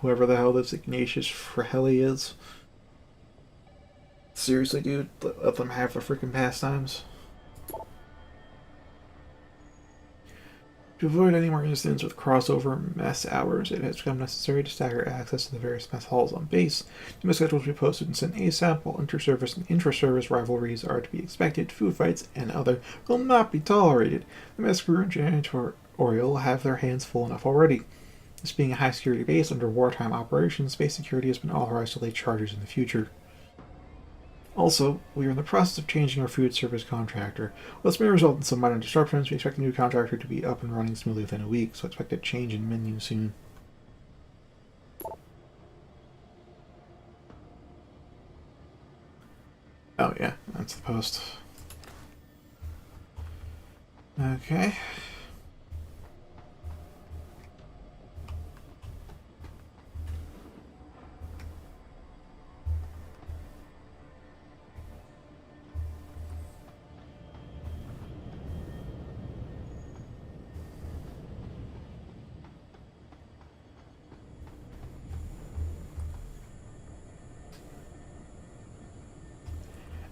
[SPEAKER 2] whoever the hell this Ignatius Fraheli is. Seriously, dude, let them have their freaking pastimes. To avoid any more incidents with crossover mess hours, it has become necessary to stagger access to the various mess halls on base. New schedules will be posted and sent ASAP, while inter-service and intra-service rivalries are to be expected. Food fights and other will not be tolerated. The mess crew and janitorial have their hands full enough already. This being a high-security base under wartime operations, space security has been authorized to lay charges in the future. Also, we are in the process of changing our food service contractor. While this may result in some minor disruptions, we expect the new contractor to be up and running smoothly within a week, so expect a change in menu soon. Oh yeah, that's the post. Okay.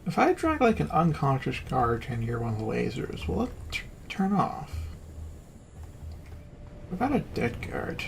[SPEAKER 2] If I drag like an unconscious guard near one of the lasers, will it turn off? What about a dead guard?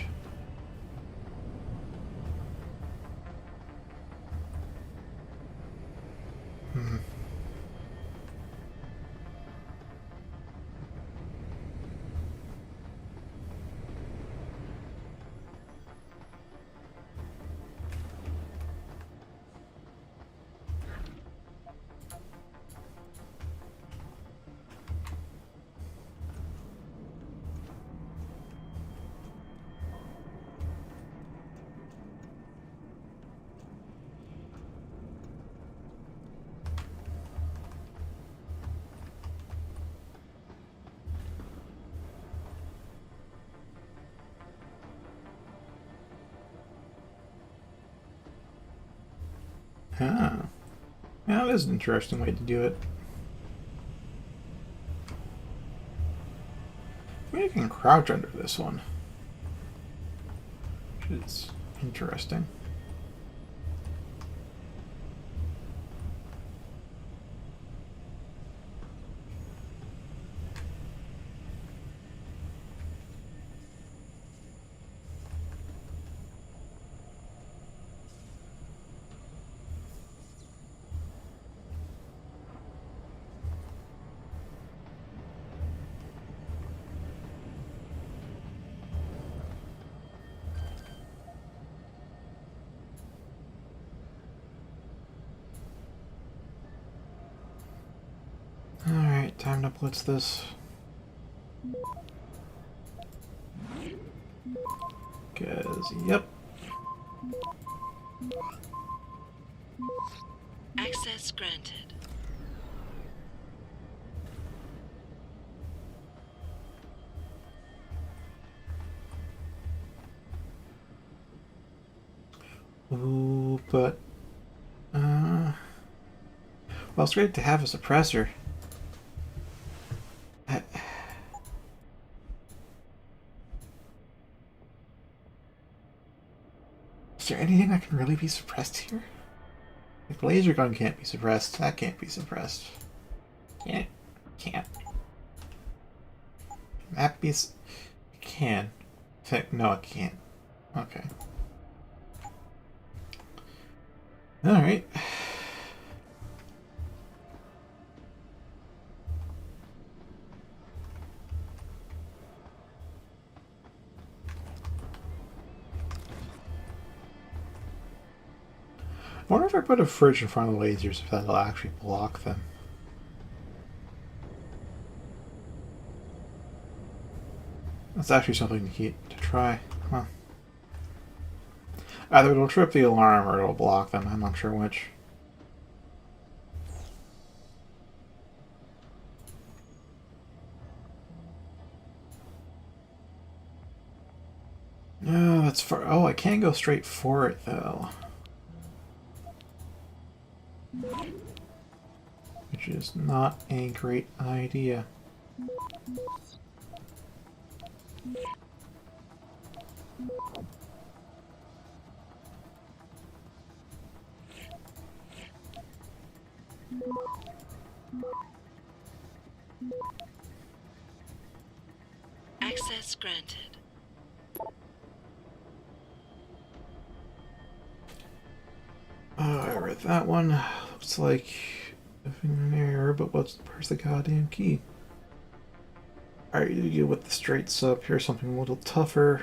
[SPEAKER 2] Ah. Yeah, that is an interesting way to do it. I think I can crouch under this one. Which is interesting. Alright, time to blitz this. Cause, yep.
[SPEAKER 1] Access granted.
[SPEAKER 2] Ooh, but... well, it's great to have a suppressor. Is there anything that can really be suppressed here? Like, laser gun can't be suppressed. That can't be suppressed. Can't. That be... It can. No, it can't. Okay. Alright. I wonder if I put a fridge in front of the lasers, if that'll actually block them. That's actually something to try. Huh. Either it'll trip the alarm or it'll block them. I'm not sure which. No, that's far. Oh, I can't go straight for it though. Which is not a great idea.
[SPEAKER 1] Access granted.
[SPEAKER 2] I read that one. Looks like an error, but where's the goddamn key? Alright, you deal with the straight sub. Here's something a little tougher.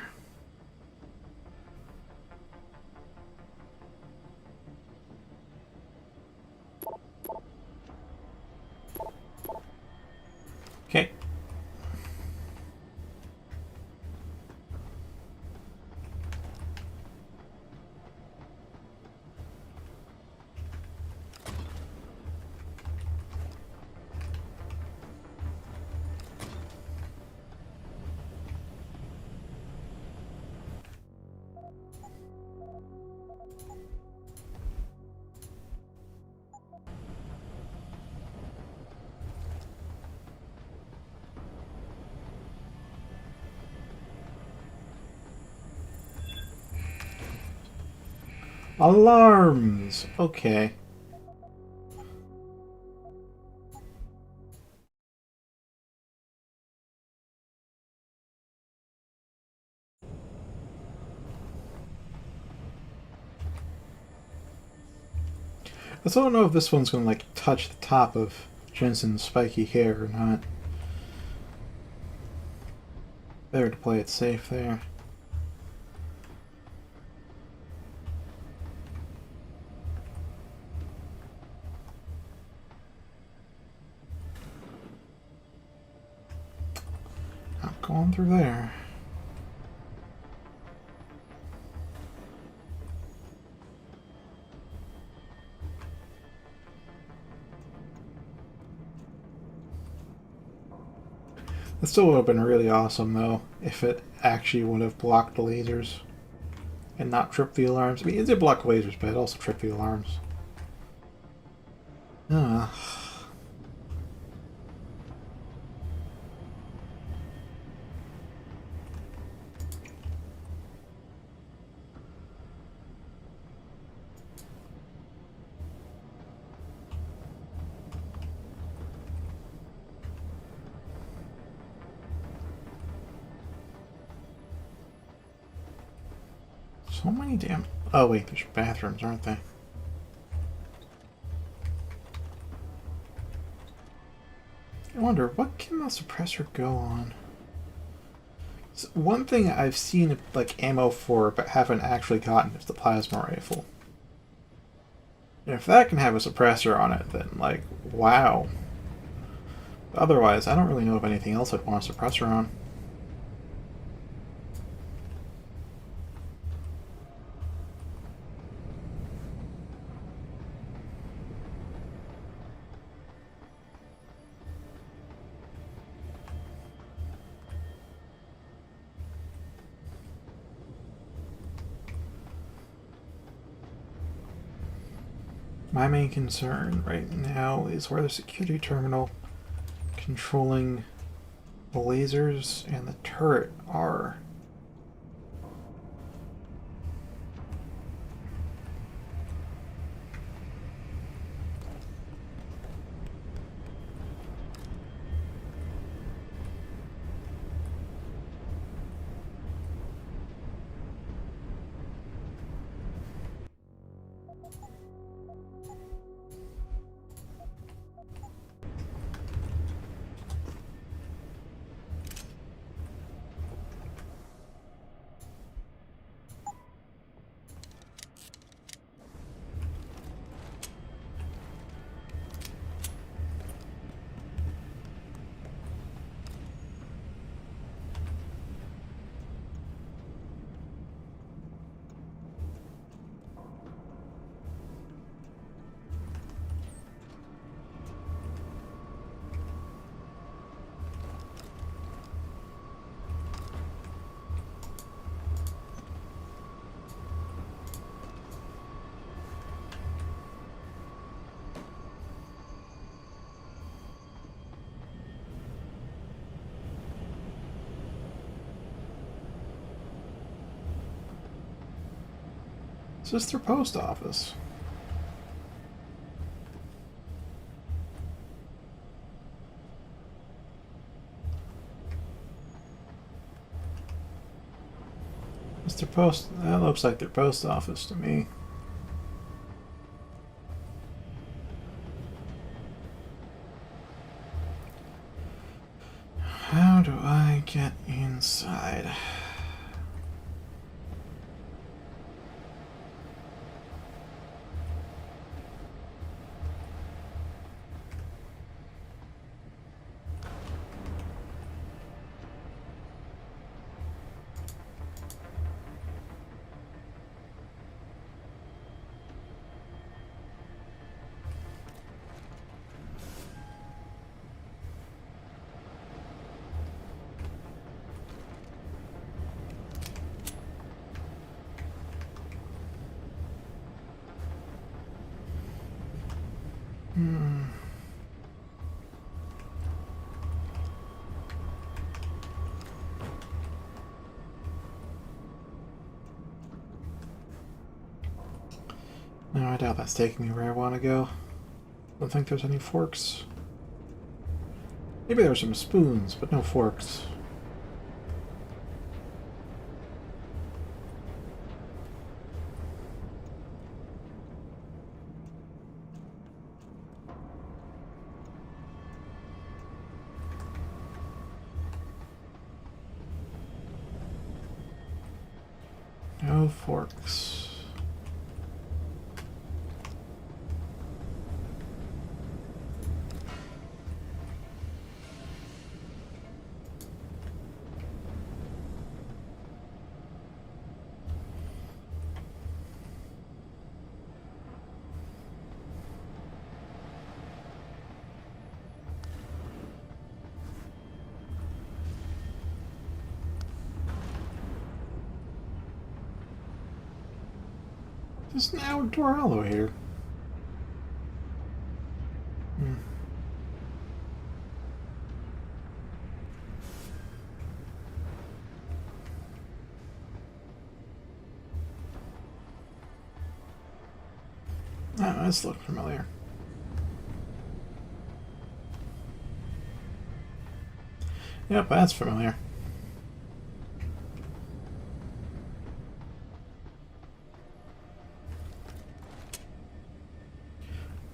[SPEAKER 2] Okay. Alarms! Okay. I still don't know if this one's gonna like touch the top of Jensen's spiky hair or not. Better to play it safe there. Not going through there. That still would have been really awesome, though, if it actually would have blocked the lasers and not tripped the alarms. I mean, it did block lasers, but it also tripped the alarms. Uh, so many damn... Oh wait, there's bathrooms, aren't they? I wonder, what can the suppressor go on? So one thing I've seen like ammo for but haven't actually gotten is the plasma rifle. And if that can have a suppressor on it, then like, wow. But otherwise, I don't really know of anything else I'd want a suppressor on. My main concern right now is where the security terminal controlling the lasers and the turret are. Is this their post office? It's their post. That looks like their post office to me. How do I get inside? No, I doubt that's taking me where I want to go. Don't think there's any forks. Maybe there's some spoons, but no forks. No forks. There's an outdoor elevator. Oh, this looks familiar. Yep, that's familiar.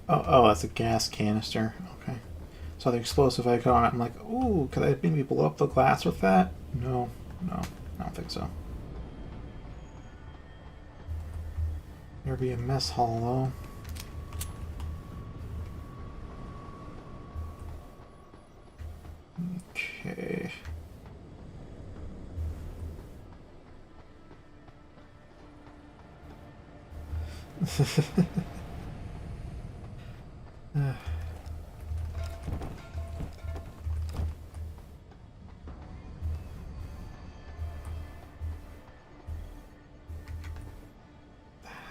[SPEAKER 2] Oh, that's a gas canister. Okay. So the explosive icon, I'm like, ooh, could I maybe blow up the glass with that? No, no, I don't think so. There'd be a mess hall, though. Okay.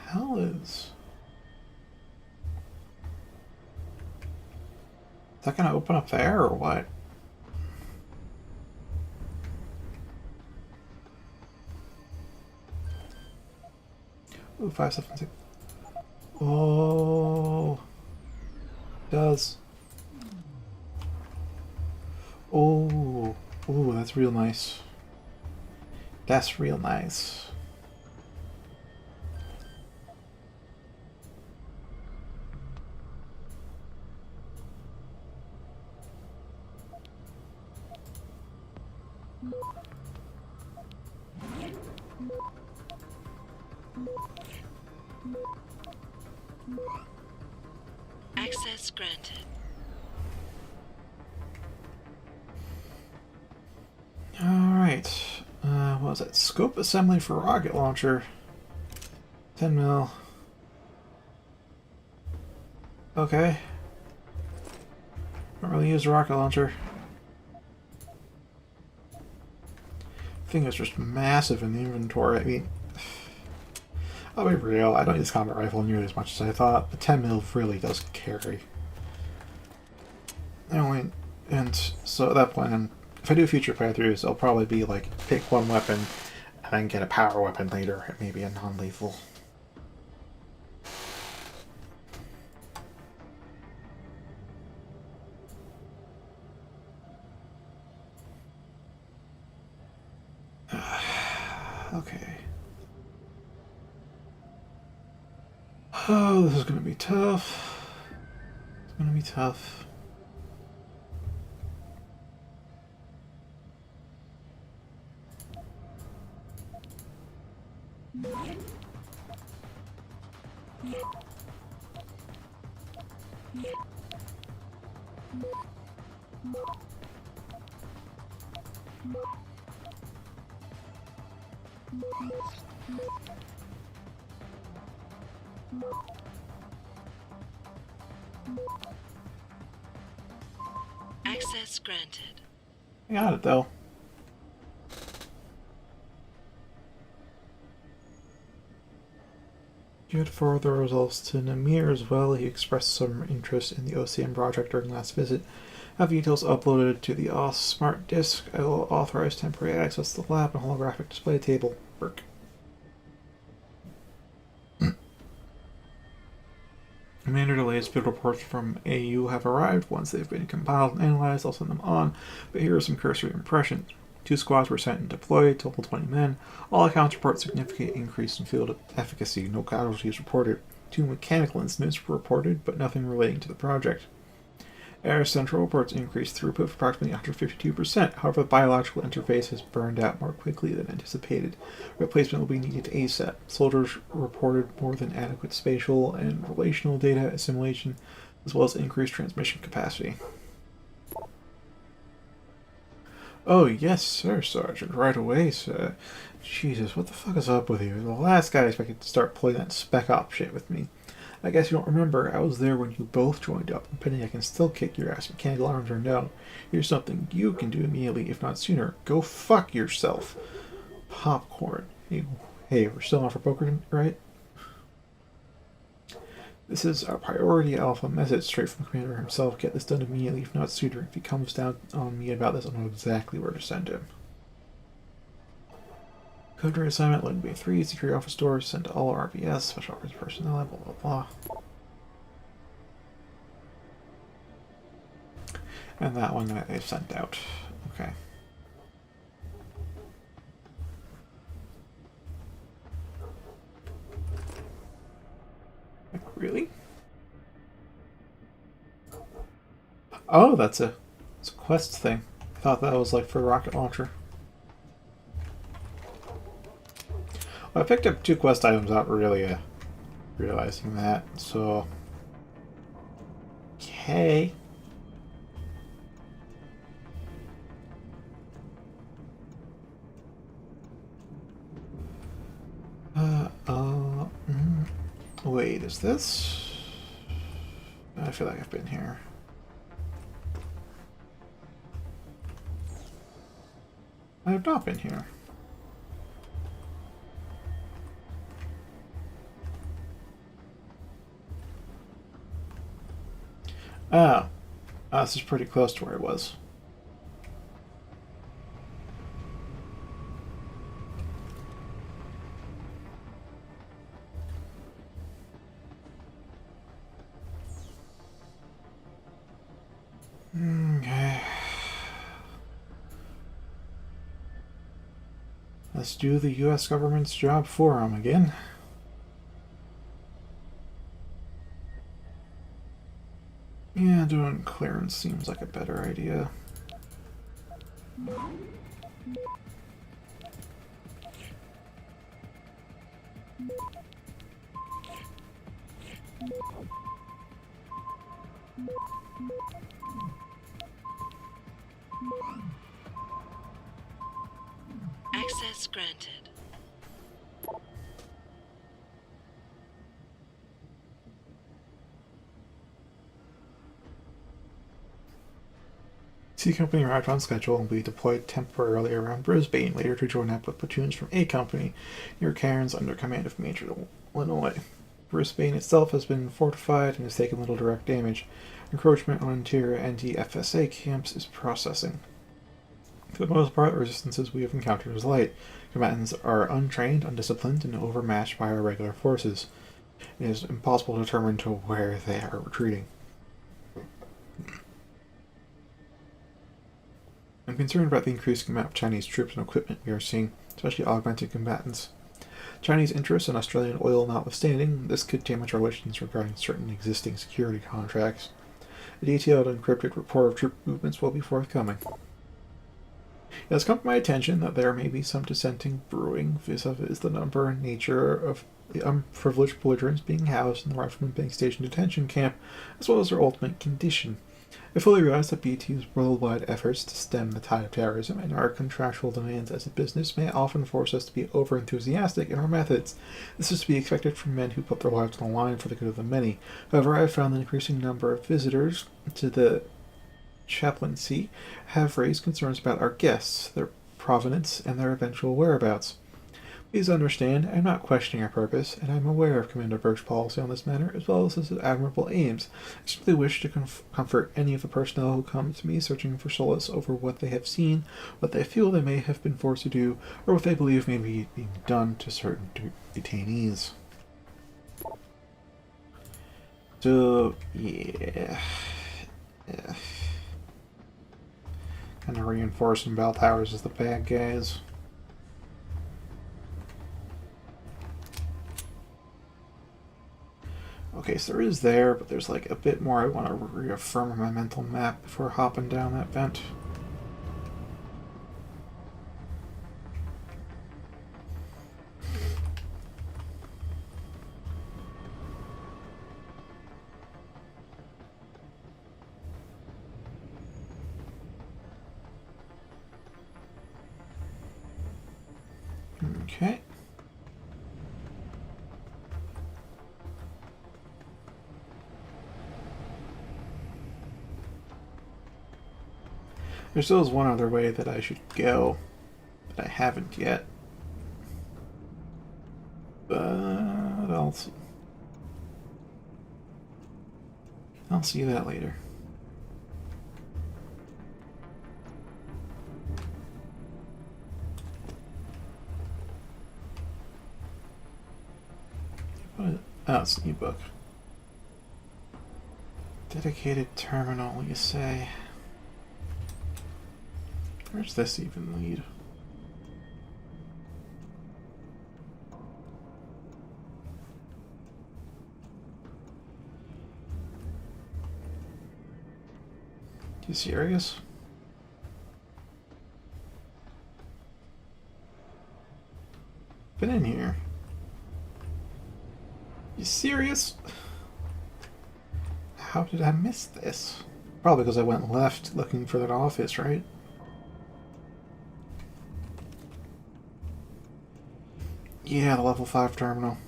[SPEAKER 2] Hell is that gonna open up there or what? Ooh, 576. Oh, does. Oh, ooh, that's real nice. That's real nice.
[SPEAKER 1] Access granted.
[SPEAKER 2] Alright. What was it? Scope assembly for rocket launcher. 10 mil. Okay. Don't really use a rocket launcher. Thing is just massive in the inventory. I mean, I'll be real, I don't use combat rifle nearly as much as I thought, but 10 mil really does carry. And so at that point, if I do future playthroughs, I'll probably be like, pick one weapon, and then get a power weapon later, and maybe a non-lethal. Okay. Oh, this is gonna be tough. It's gonna be tough.
[SPEAKER 1] Access granted.
[SPEAKER 2] I got it though. You had further results to Namir as well. He expressed some interest in the OCM project during last visit. Have details uploaded to the OS smart disk. I will authorize temporary access to the lab and holographic display table. Work. Commander delays field reports from AU have arrived. Once they've been compiled and analyzed, I'll send them on. But here are some cursory impressions. 2 squads were sent and deployed, total 20 men. All accounts report significant increase in field efficacy. No casualties reported. 2 mechanical incidents were reported, but nothing relating to the project. Air Central reports increased throughput for approximately 152%. However, the biological interface has burned out more quickly than anticipated. Replacement will be needed ASAP. Soldiers reported more than adequate spatial and relational data assimilation, as well as increased transmission capacity. Oh, yes, sir, Sergeant. Right away, sir. Jesus, what the fuck is up with you? The last guy expected to start pulling that spec op shit with me. I guess you don't remember, I was there when you both joined up, and pending I can still kick your ass. Mechanical arms are no. Here's something you can do immediately, if not sooner. Go fuck yourself. Popcorn. Hey, we're still on for poker, right? This is a priority alpha message straight from the commander himself. Get this done immediately, if not sooner. If he comes down on me about this, I'll know exactly where to send him. Code reassignment, Lone Bay 3, security office doors, send to all RBS, special operations personnel, blah blah blah. And that one that they've sent out. Okay. Like, really? Oh, it's a quest thing. I thought that was like for a rocket launcher. Well, I picked up 2 quest items without really realizing that, so... Okay. Wait, is this? I feel like I've been here. I have not been here. Oh. This is pretty close to where I was. Okay. Let's do the US government's job for them again. Yeah, doing clearance seems like a better idea.
[SPEAKER 1] Access granted.
[SPEAKER 2] C Company arrived on schedule and will be deployed temporarily around Brisbane, later to join up with platoons from A Company near Cairns under command of Major Illinois. Brisbane itself has been fortified and has taken little direct damage. Encroachment on interior anti-FSA camps is processing. For the most part, the resistances we have encountered is light. Combatants are untrained, undisciplined, and overmatched by our regular forces. It is impossible to determine to where they are retreating. I'm concerned about the increasing amount of Chinese troops and equipment we are seeing, especially augmented combatants. Chinese interests in Australian oil notwithstanding, this could damage our relations regarding certain existing security contracts. A detailed encrypted report of troop movements will be forthcoming. It has come to my attention that there may be some dissenting brewing vis-a-vis the number and nature of the unprivileged belligerents being housed in the Rifleman Bank Station detention camp, as well as their ultimate condition. I fully realize that BT's worldwide efforts to stem the tide of terrorism and our contractual demands as a business may often force us to be over-enthusiastic in our methods. This is to be expected from men who put their lives on the line for the good of the many. However, I have found an increasing number of visitors to the chaplaincy have raised concerns about our guests, their provenance, and their eventual whereabouts. Please understand, I am not questioning our purpose, and I am aware of Commander Burke's policy on this matter, as well as his admirable aims. I simply wish to comfort any of the personnel who come to me searching for solace over what they have seen, what they feel they may have been forced to do, or what they believe may be being done to certain detainees. So, yeah. Kind of reinforcing bell towers as the bad guys. Okay, so there is there, but there's like a bit more I want to reaffirm in my mental map before hopping down that vent. Okay. There still is one other way that I should go, but I haven't yet. But I'll see that later. Oh, it's a new book. Dedicated terminal, you say? Where's this even lead? You serious? Been in here. You serious? How did I miss this? Probably because I went left looking for that office, right? Yeah, the level 5 terminal.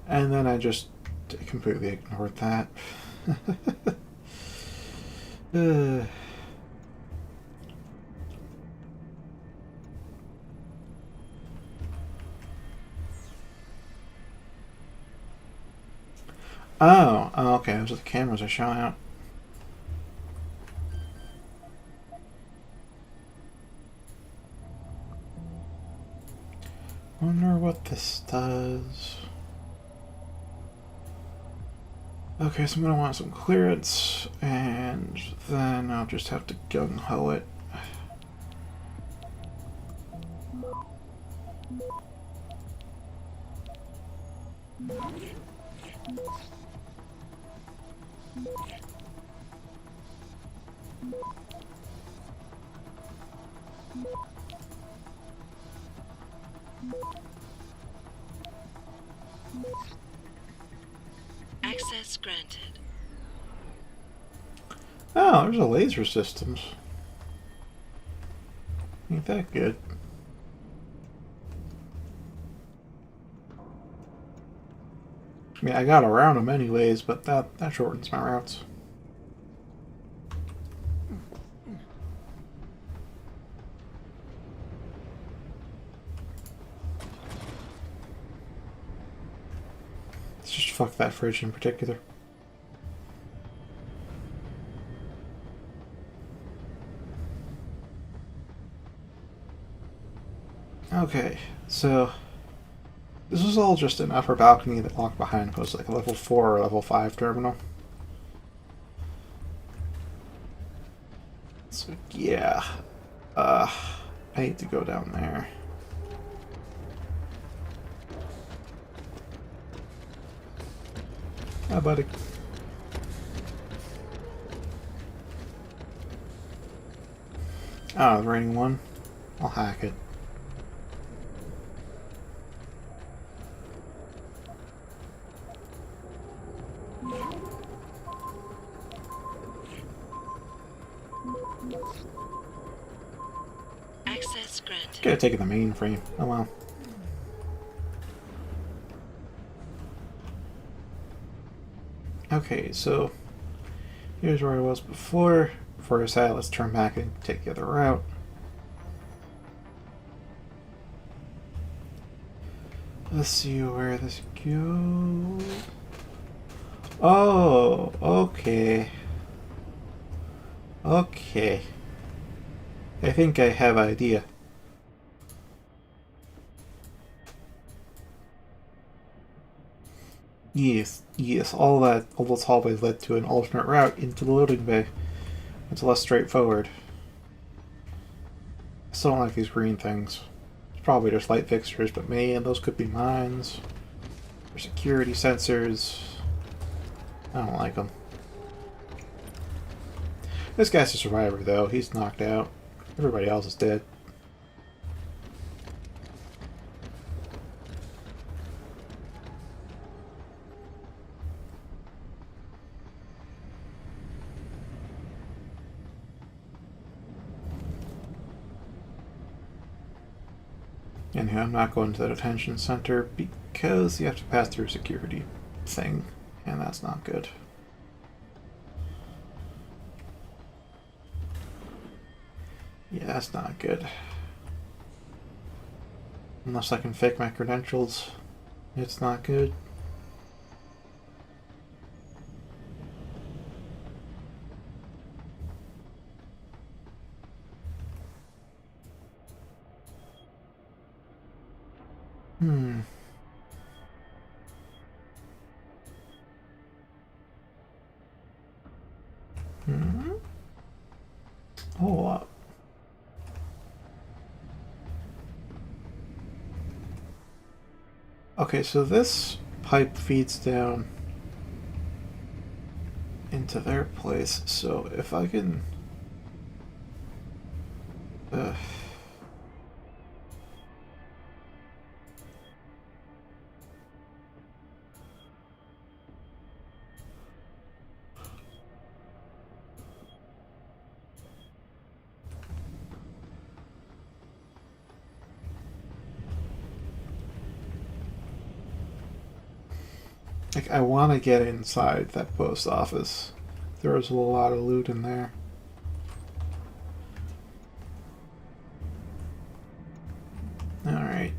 [SPEAKER 2] And then I just completely ignored that. Oh, okay, those are the cameras are showing up. Wonder what this does. Okay, so I'm gonna want some clearance, and then I'll just have to gung-ho it.
[SPEAKER 1] Access granted.
[SPEAKER 2] Oh, there's a laser systems. Ain't that good? I mean, I got around them anyways, but that shortens my routes. Let's just fuck that fridge in particular. Okay, so this was all just an upper balcony that locked behind was like a level 4 or level 5 terminal. So yeah, I hate to go down there. Hi, buddy. Oh, the raining one. I'll hack it.
[SPEAKER 1] Access granted.
[SPEAKER 2] Could have taken the mainframe. Oh well. Okay, so here's where I was before. Before I said, let's turn back and take the other route. Let's see where this goes. Oh, okay. Okay. I think I have idea. Yes, all those hallways led to an alternate route into the loading bay. It's less straightforward. I still don't like these green things. It's probably just light fixtures, but man, those could be mines. Or security sensors. I don't like them. This guy's a survivor, though. He's knocked out. Everybody else is dead. Anyhow, I'm not going to the detention center because you have to pass through a security thing, and that's not good. Yeah, that's not good. Unless I can fake my credentials, it's not good. Okay, so this pipe feeds down into their place. So if I can... like, I want to get inside that post office. There's a lot of loot in there. Alright.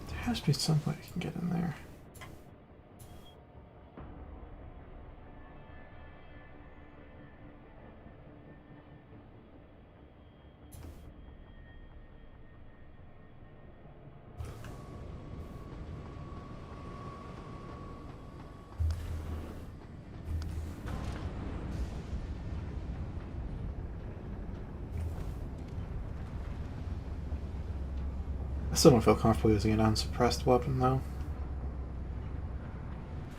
[SPEAKER 2] There has to be some way I can get in there. I still don't feel comfortable using an unsuppressed weapon, though.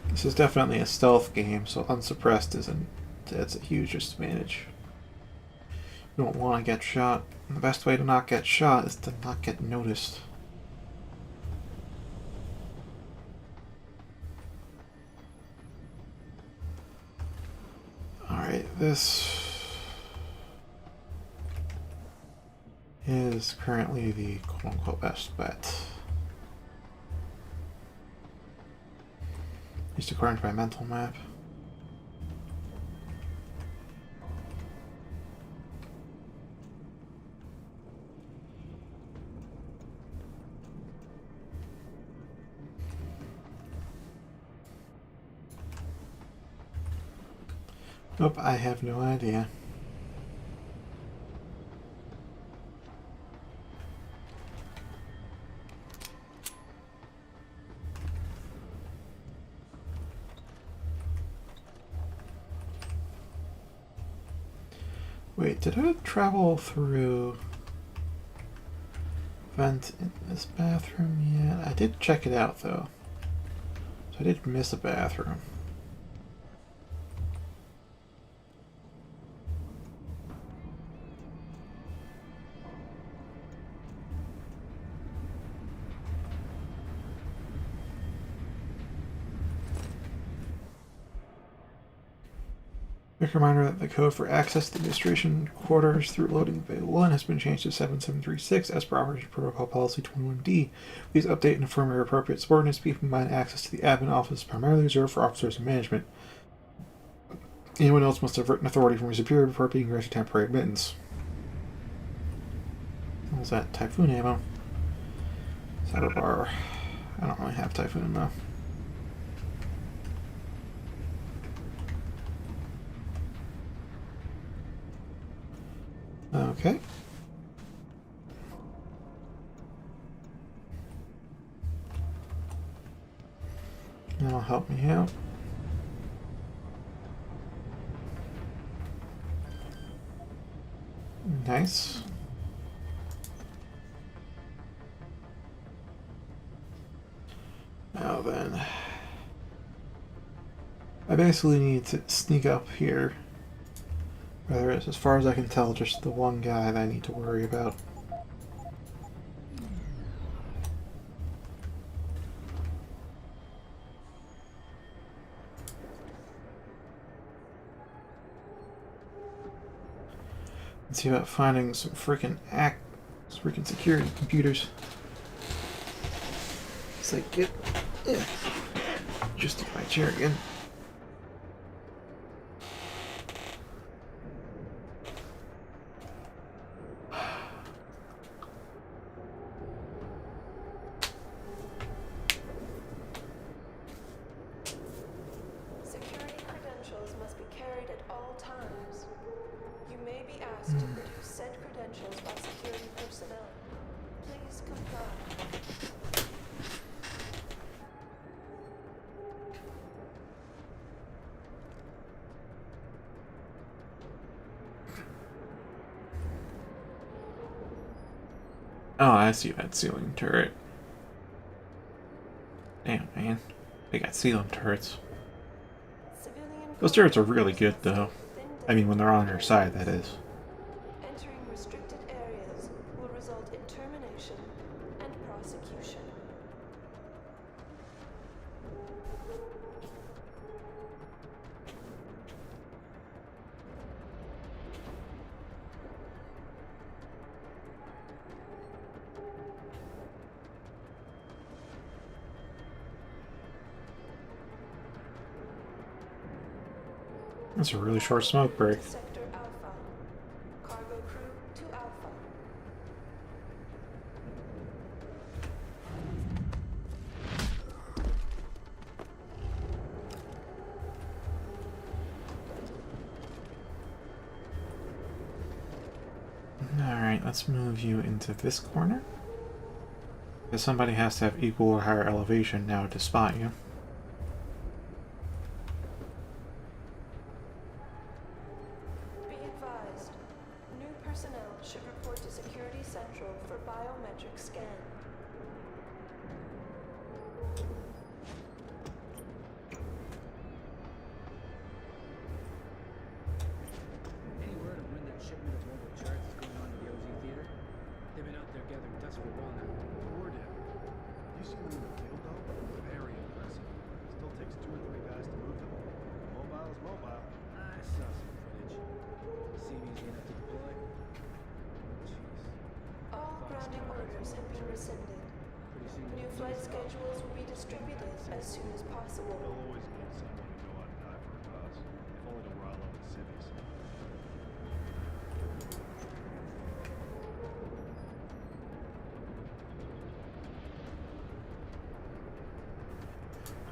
[SPEAKER 2] This is definitely a stealth game, so unsuppressed isn't... It's a huge disadvantage. You don't want to get shot. And the best way to not get shot is to not get noticed. Alright, this is currently the quote-unquote best bet. At least according to my mental map. Nope, I have no idea. Wait, did I travel through vent in this bathroom yet? I did check it out though. So I did miss a bathroom. Quick reminder that the code for access to the administration quarters through loading bay 1 has been changed to 7736 as per Operation Protocol Policy 21D. Please update and inform your appropriate subordinates to keep in mind access to the admin office primarily reserved for officers and management. Anyone else must have written authority from your superior before being granted temporary admittance. What was that? Typhoon ammo. Cyber bar. I don't really have Typhoon ammo. Okay. That'll help me out. Nice. Now then. I basically need to sneak up here. There is, as far as I can tell, just the one guy that I need to worry about. Let's see about finding some freaking security computers. It's like get just in my chair again.
[SPEAKER 8] Security credentials must be carried at all times. You may be asked to produce said credentials by security personnel. Please comply.
[SPEAKER 2] Oh, I see that ceiling turret. Damn, man. They got ceiling turrets.
[SPEAKER 8] Civilian
[SPEAKER 2] Those turrets are really good, though. I mean, when they're on your side, that is.
[SPEAKER 8] entering restricted areas will result in termination and prosecution.
[SPEAKER 2] That's a really short smoke break.
[SPEAKER 8] Sector Alpha. Cargo crew to Alpha.
[SPEAKER 2] Alright, let's move you into this corner. Because somebody has to have equal or higher elevation now to spot you.
[SPEAKER 8] Be advised, new personnel should report to Security Central for biometric scan.
[SPEAKER 7] Any word of when that shipment of mobile charts is going on to the OZ Theater? They've been out there gathering dust for a while now.
[SPEAKER 9] Word in. You seen them in the field though? Very impressive. Still takes 2 or 3 guys to move them. Mobile is mobile.
[SPEAKER 7] I saw some footage. Seem easy enough to deploy. Jeez.
[SPEAKER 8] All grounding orders have been rescinded.
[SPEAKER 7] Pretty soon
[SPEAKER 8] New
[SPEAKER 7] they'll
[SPEAKER 8] flight
[SPEAKER 7] lose it.
[SPEAKER 8] schedules will be distributed as soon as
[SPEAKER 9] They'll
[SPEAKER 8] possible.
[SPEAKER 9] always need someone to go out and die for a cause, if only to rile up the cities.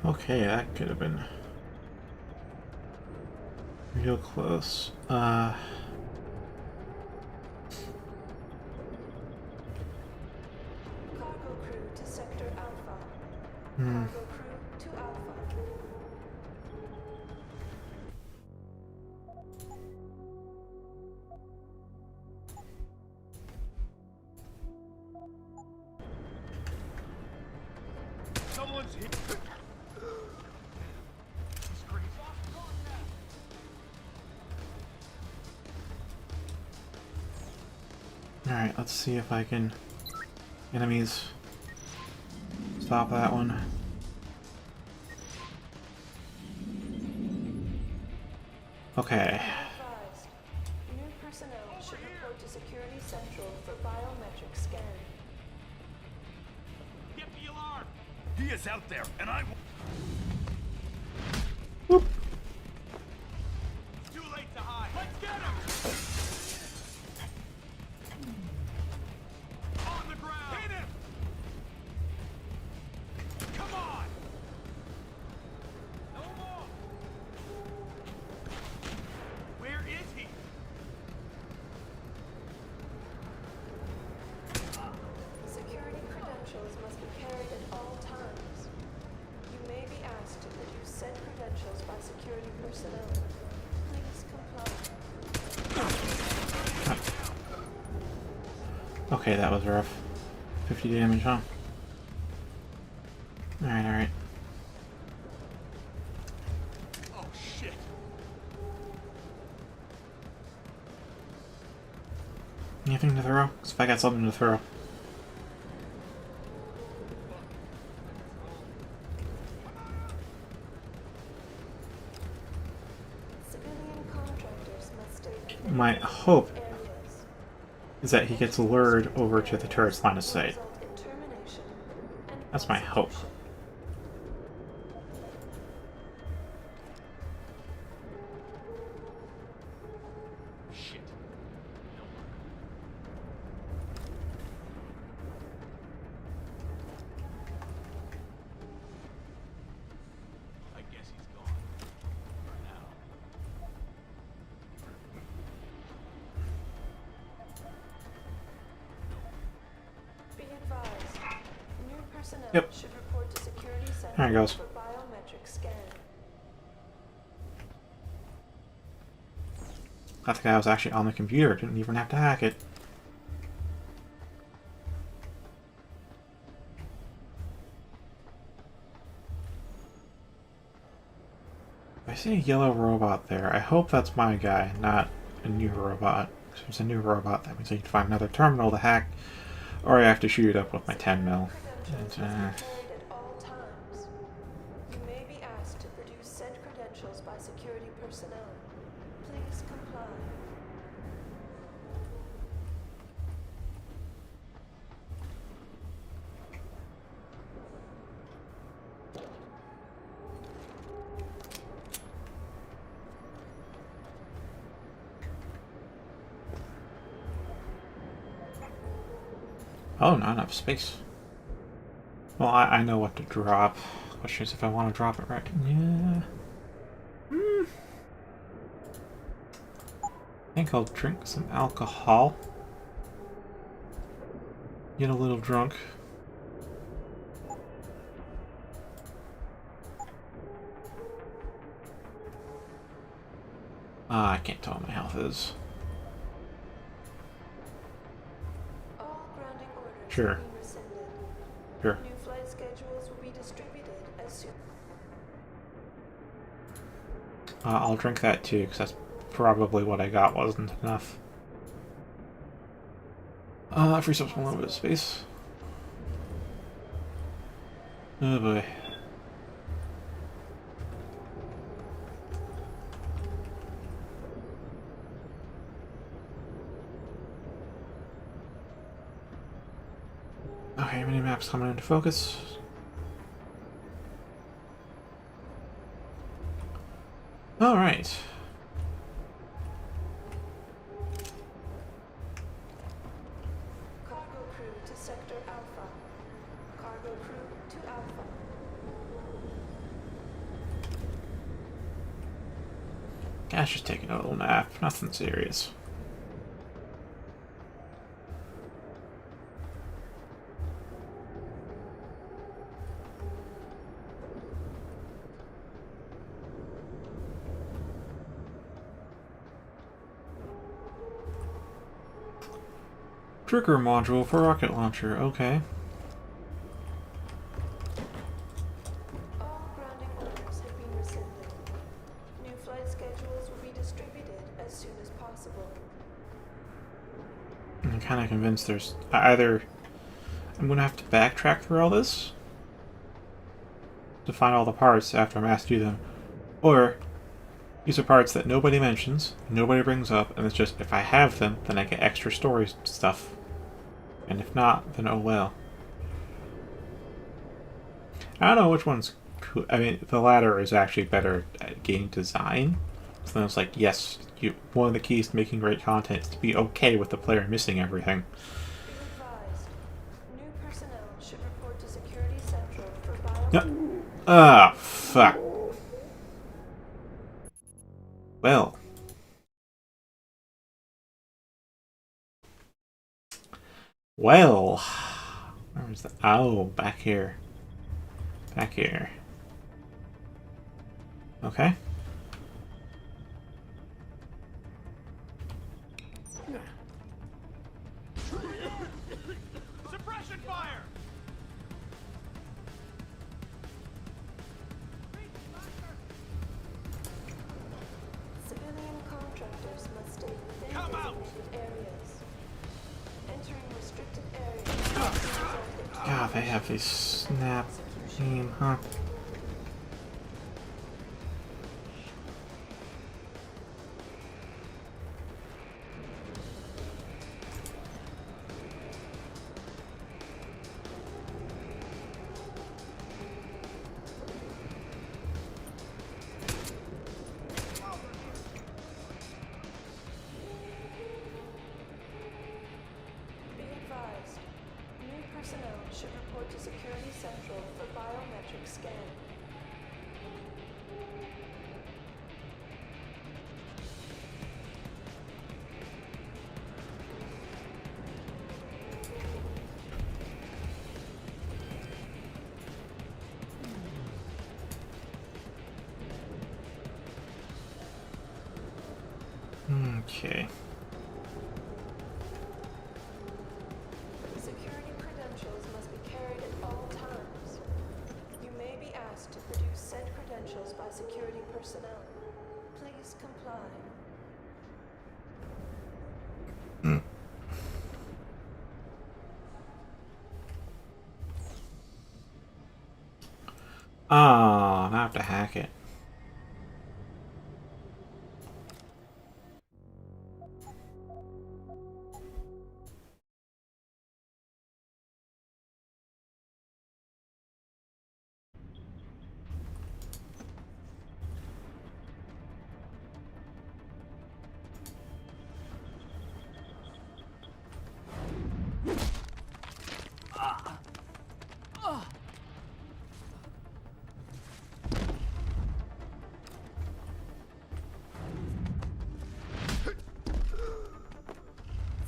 [SPEAKER 2] Okay, that could have been real close.
[SPEAKER 8] Cargo crew to Sector Alpha.
[SPEAKER 2] Hmm.
[SPEAKER 8] Cargo crew to Alpha.
[SPEAKER 9] Someone's here.
[SPEAKER 2] Alright, let's see if I can... Enemies. Stop that one. Okay.
[SPEAKER 8] Advised, new personnel should report to Security Central for biometric scan.
[SPEAKER 6] Get the alarm!
[SPEAKER 9] He is out there, and I.
[SPEAKER 2] Whoop.
[SPEAKER 6] Too late to hide. Let's get him! On the ground! Hit him! Come on! No more! Where is he?
[SPEAKER 8] Security credentials must be carried at all times. You may be asked to produce said credentials by security personnel. Please comply.
[SPEAKER 2] Okay, that was rough. 50 damage, huh? Alright, alright.
[SPEAKER 6] Oh
[SPEAKER 2] Anything to throw? Because if I got something to throw.
[SPEAKER 8] Civilian contractors must stay within
[SPEAKER 2] My hope
[SPEAKER 8] areas.
[SPEAKER 2] is that he gets lured over to the turret's line of sight.
[SPEAKER 8] Result in termination and
[SPEAKER 2] That's my hope.
[SPEAKER 8] prosecution.
[SPEAKER 6] Shit. No luck. I guess he's gone. For now.
[SPEAKER 8] Be advised, new personnel
[SPEAKER 2] Yep.
[SPEAKER 8] should report to security center
[SPEAKER 2] There it goes.
[SPEAKER 8] for biometric scan.
[SPEAKER 2] I think I was actually on the computer. Didn't even have to hack it. If I see a yellow robot there, I hope that's my guy, not a new robot. If it's a new robot, that means I need to find another terminal to hack, or I have to shoot it up with my 10 mil.
[SPEAKER 8] Credentials
[SPEAKER 2] And,
[SPEAKER 8] must be carried at all times. You may be asked to produce said credentials by security personnel. Please comply.
[SPEAKER 2] oh, not enough space. Well, I know what to drop. Question is if I want to drop it right. Yeah. I think I'll drink some alcohol. Get a little drunk. I can't tell what my health is.
[SPEAKER 8] All grounding orders
[SPEAKER 2] Sure.
[SPEAKER 8] have been rescinded.
[SPEAKER 2] Sure.
[SPEAKER 8] New flight schedules will be distributed as soon.
[SPEAKER 2] I'll drink that too, because that's probably what I got wasn't enough. That frees up a little bit of space. Oh boy. Okay, mini-map's coming into focus. Alright.
[SPEAKER 8] Cargo crew to Sector Alpha. Cargo crew to Alpha.
[SPEAKER 2] Guy's just taking a little nap. Nothing serious. Trigger module for rocket launcher. Okay.
[SPEAKER 8] All grounding orders have been rescinded. New flight schedules will be distributed as soon as possible.
[SPEAKER 2] I'm kind of convinced there's either I'm gonna have to backtrack through all this to find all the parts after I'm asked to do them, or these are parts that nobody mentions, nobody brings up, and it's just if I have them, then I get extra story stuff, and if not, then oh well. I don't know which one's cool. I mean, the latter is actually better at game design. So then it's like, yes, one of the keys to making great content is to be okay with the player missing everything.
[SPEAKER 8] Be advised, new personnel should report to Security Central for bio.
[SPEAKER 2] Yep. Ah, fuck. Well. Well. Where is the... Oh, back here. Back here. Okay.
[SPEAKER 6] Suppression fire!
[SPEAKER 8] Civilian contractors must stay within
[SPEAKER 6] Come out!
[SPEAKER 8] designated areas. restricted areas will result in
[SPEAKER 2] God, they have these snap aim, huh?
[SPEAKER 8] Be advised, new personnel should report to Security Central for biometric scan.
[SPEAKER 2] Okay.
[SPEAKER 8] Security credentials must be carried at all times. You may be asked to produce said credentials by security personnel. Please comply.
[SPEAKER 2] Oh, I have to hack it.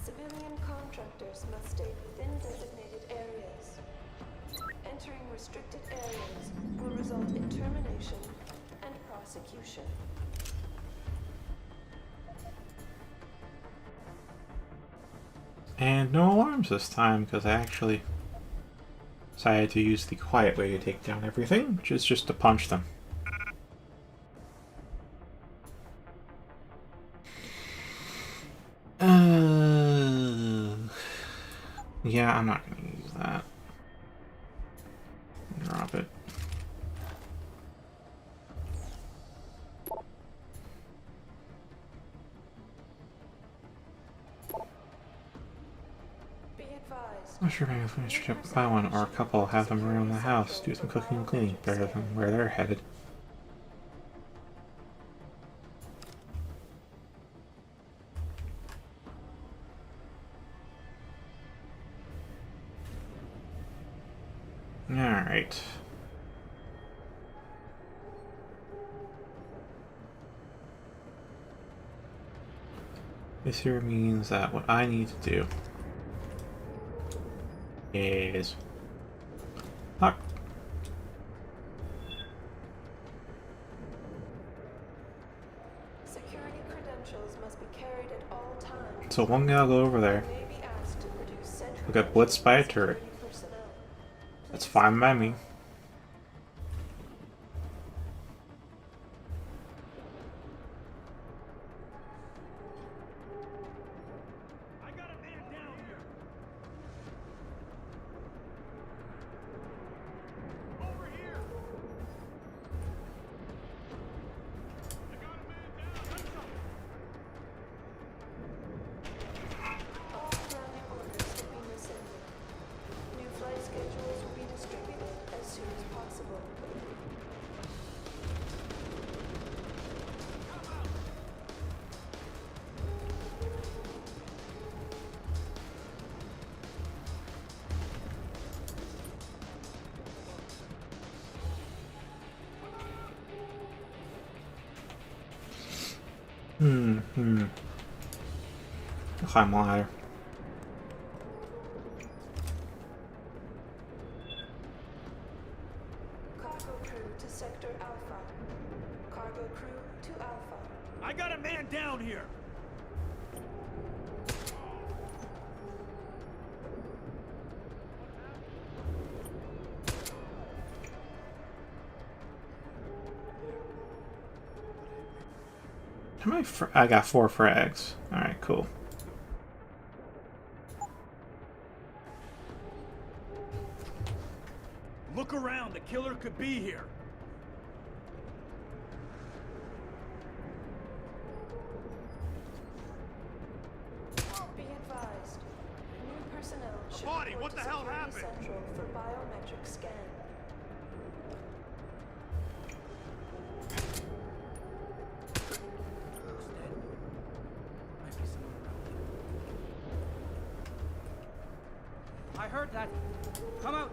[SPEAKER 8] Civilian contractors must stay within designated areas. Entering restricted areas will result in termination and prosecution.
[SPEAKER 2] And no alarms this time, because I actually decided to use the quiet way to take down everything, which is just to punch them. Yeah, I'm not going to use that. Drop it.
[SPEAKER 8] Be advised.
[SPEAKER 2] Not sure if I should buy one or a couple, have them around the house, do some cooking and cleaning, better than where they're headed. Alright. This here means that what I need to do is lock.
[SPEAKER 8] Security credentials must be carried at all times.
[SPEAKER 2] So one guy will go over there.
[SPEAKER 8] You may be asked to produce said
[SPEAKER 2] We'll get blitzed by a
[SPEAKER 8] credentials
[SPEAKER 2] turret.
[SPEAKER 8] security personnel.
[SPEAKER 2] That's
[SPEAKER 8] Please
[SPEAKER 2] fine by me.
[SPEAKER 6] I got a man down here. Over here. I got a man down.
[SPEAKER 8] All grounding orders have been rescinded. New flight schedules will be distributed as soon as possible.
[SPEAKER 2] Climb a ladder.
[SPEAKER 8] Cargo crew to Sector Alpha. Cargo crew to Alpha.
[SPEAKER 6] I got a man down here.
[SPEAKER 2] How many I got 4 frags. Alright, cool.
[SPEAKER 6] Look around. The killer could be here.
[SPEAKER 8] Be advised. New personnel should
[SPEAKER 6] body!
[SPEAKER 8] report
[SPEAKER 6] What
[SPEAKER 8] to
[SPEAKER 6] the hell
[SPEAKER 8] Security
[SPEAKER 6] happened?
[SPEAKER 8] Central for biometric scan.
[SPEAKER 7] Looks dead. Might be someone around here. I heard that. Come out.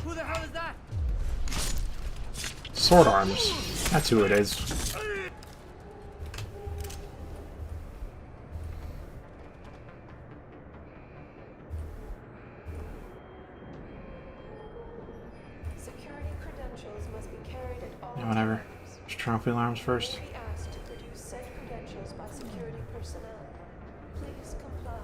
[SPEAKER 7] Who the hell is that?
[SPEAKER 2] Sword arms. That's who it is.
[SPEAKER 8] Security credentials must be carried at all
[SPEAKER 2] Yeah, whatever.
[SPEAKER 8] times.
[SPEAKER 2] Just trophy alarms first.
[SPEAKER 8] You may be asked to produce said credentials by security personnel. Please comply.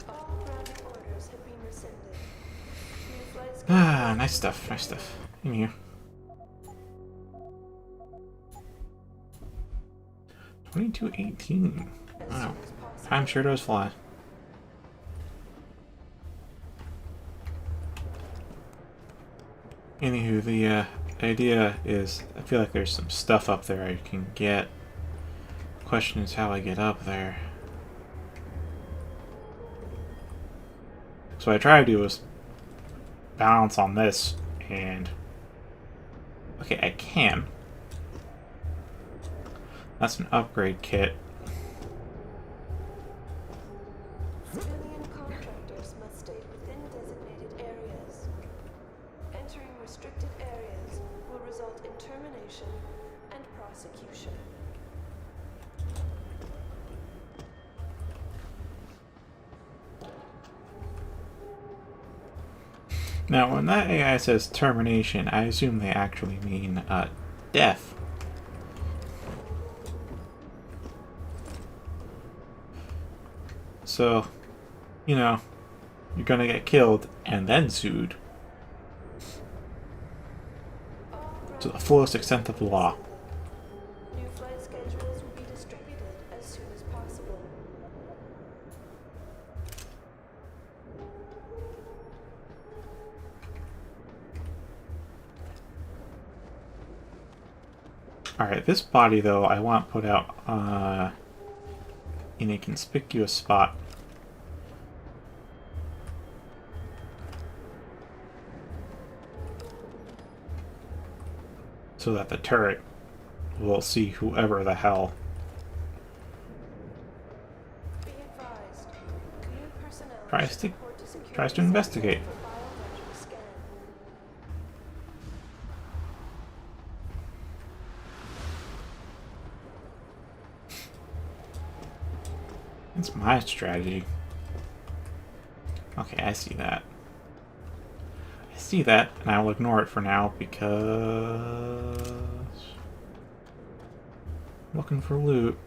[SPEAKER 8] All grounding orders have been rescinded. New flights
[SPEAKER 2] Ah, nice stuff, nice stuff. In here. 2218. Wow. Time sure does fly. Anywho, the idea is, I feel like there's some stuff up there I can get. Question is how I get up there. So what I try to do is balance on this, and okay, I can. That's an upgrade kit.
[SPEAKER 8] Civilian contractors must stay within designated areas. Entering restricted areas will result in termination and prosecution.
[SPEAKER 2] Now, when that AI says termination, I assume they actually mean death. So, you know, you're gonna get killed and then sued to the fullest extent of the law.
[SPEAKER 8] New flight schedules will be distributed as soon as possible.
[SPEAKER 2] Alright, this body, though, I want put out in a conspicuous spot. So that the turret will see whoever the hell
[SPEAKER 8] Be advised. New personnel
[SPEAKER 2] Tries
[SPEAKER 8] should
[SPEAKER 2] to-
[SPEAKER 8] report to Security
[SPEAKER 2] tries to
[SPEAKER 8] Central
[SPEAKER 2] investigate.
[SPEAKER 8] for biometric scan.
[SPEAKER 2] It's my strategy. Okay, I see that. I see that, and I will ignore it for now because I'm looking for loot.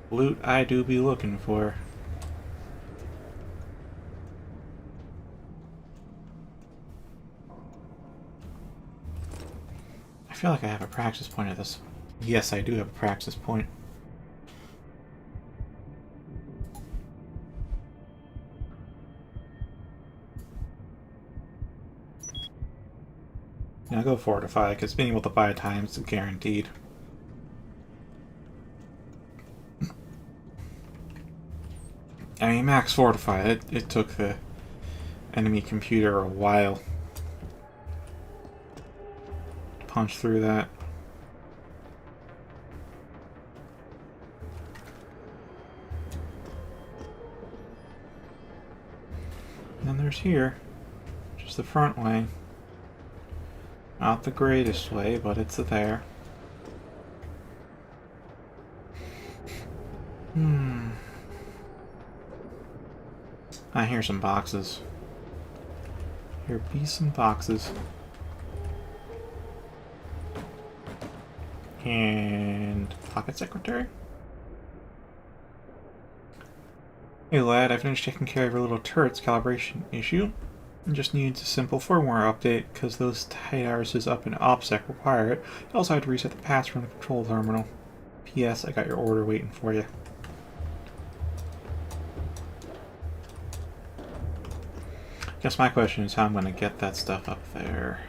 [SPEAKER 2] Loot I do be looking for. I feel like I have a practice point at this. Yes, I do have a practice point. Yeah, go fortify, because being able to buy time is guaranteed. I mean, max fortify, it took the enemy computer a while to punch through that. And then there's here, just the front way. Not the greatest way, but it's there. I hear some boxes. Here be some boxes. And pocket secretary? Hey lad, I finished taking care of your little turret's calibration issue. It just needs a simple firmware update, because those tight irises up in OPSEC require it. You also have to reset the password from the control terminal. P.S. I got your order waiting for you. Guess my question is how I'm going to get that stuff up there.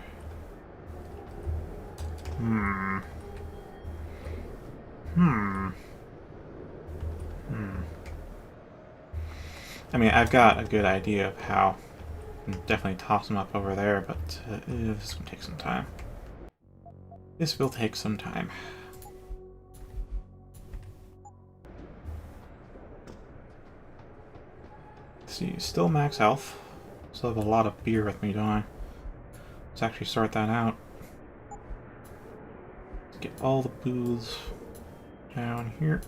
[SPEAKER 2] I mean, I've got a good idea of how. I can definitely toss them up over there, but this will take some time. This will take some time. Let's see, still max health. Still have a lot of beer with me, don't I? Let's actually sort that out. Let's get all the booths down here.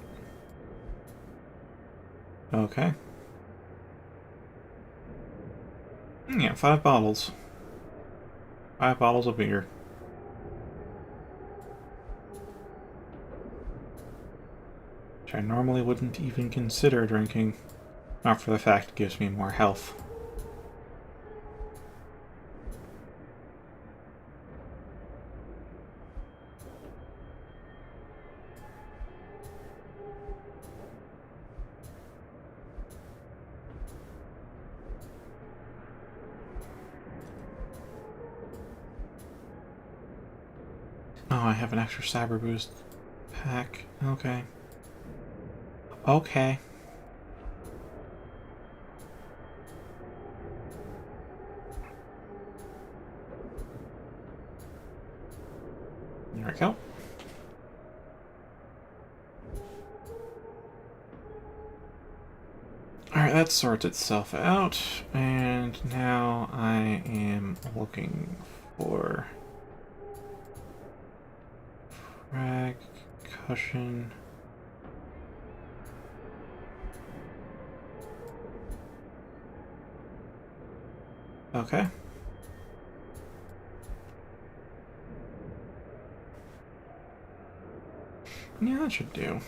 [SPEAKER 2] Okay. Yeah, 5 bottles. 5 bottles of beer. Which I normally wouldn't even consider drinking, not for the fact it gives me more health. Oh, I have an extra cyber boost pack. Okay. Okay. There we go. Alright, that sorts itself out, and now I am looking for frag, concussion. Okay. Yeah, that should do.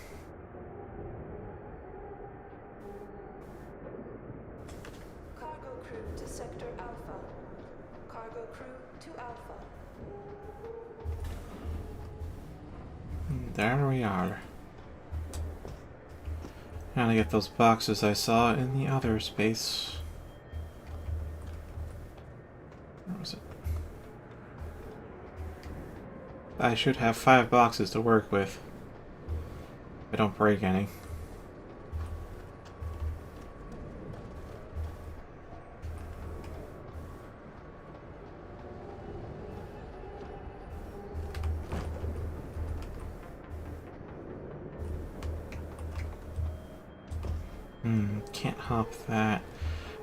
[SPEAKER 8] Cargo crew to Sector Alpha. Cargo crew to Alpha.
[SPEAKER 2] There we are. Now to get those boxes I saw in the other space. Where was it? I should have 5 boxes to work with. If I don't break any. Can't hop that.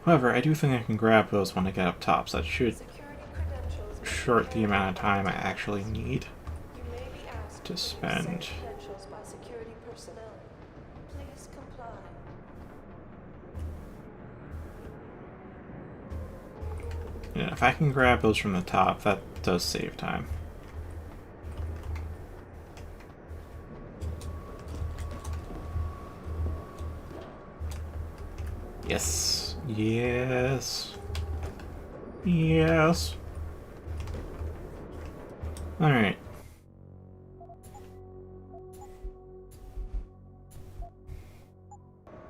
[SPEAKER 2] However, I do think I can grab those when I get up top, so that should
[SPEAKER 8] Security credentials may
[SPEAKER 2] short
[SPEAKER 8] be
[SPEAKER 2] the amount of time I actually need
[SPEAKER 8] You may be asked
[SPEAKER 2] to
[SPEAKER 8] use
[SPEAKER 2] spend.
[SPEAKER 8] said credentials by security personnel. Please comply.
[SPEAKER 2] Yeah, if I can grab those from the top, that does save time. Yes. Yes. Yes. Alright.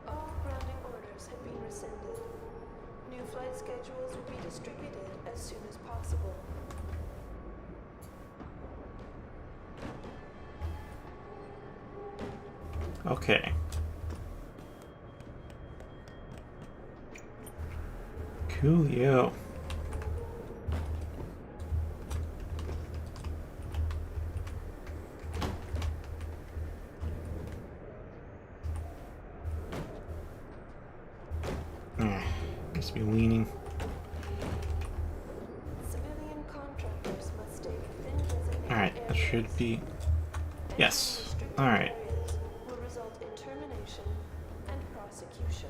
[SPEAKER 8] All grounding orders have been rescinded. New flight schedules will be distributed as soon as possible.
[SPEAKER 2] Okay. Coolio. Must be leaning.
[SPEAKER 8] Civilian contractors must stay within designated
[SPEAKER 2] Alright, that should
[SPEAKER 8] areas.
[SPEAKER 2] be... Yes.
[SPEAKER 8] Restricted
[SPEAKER 2] Alright.
[SPEAKER 8] areas will result in termination and prosecution.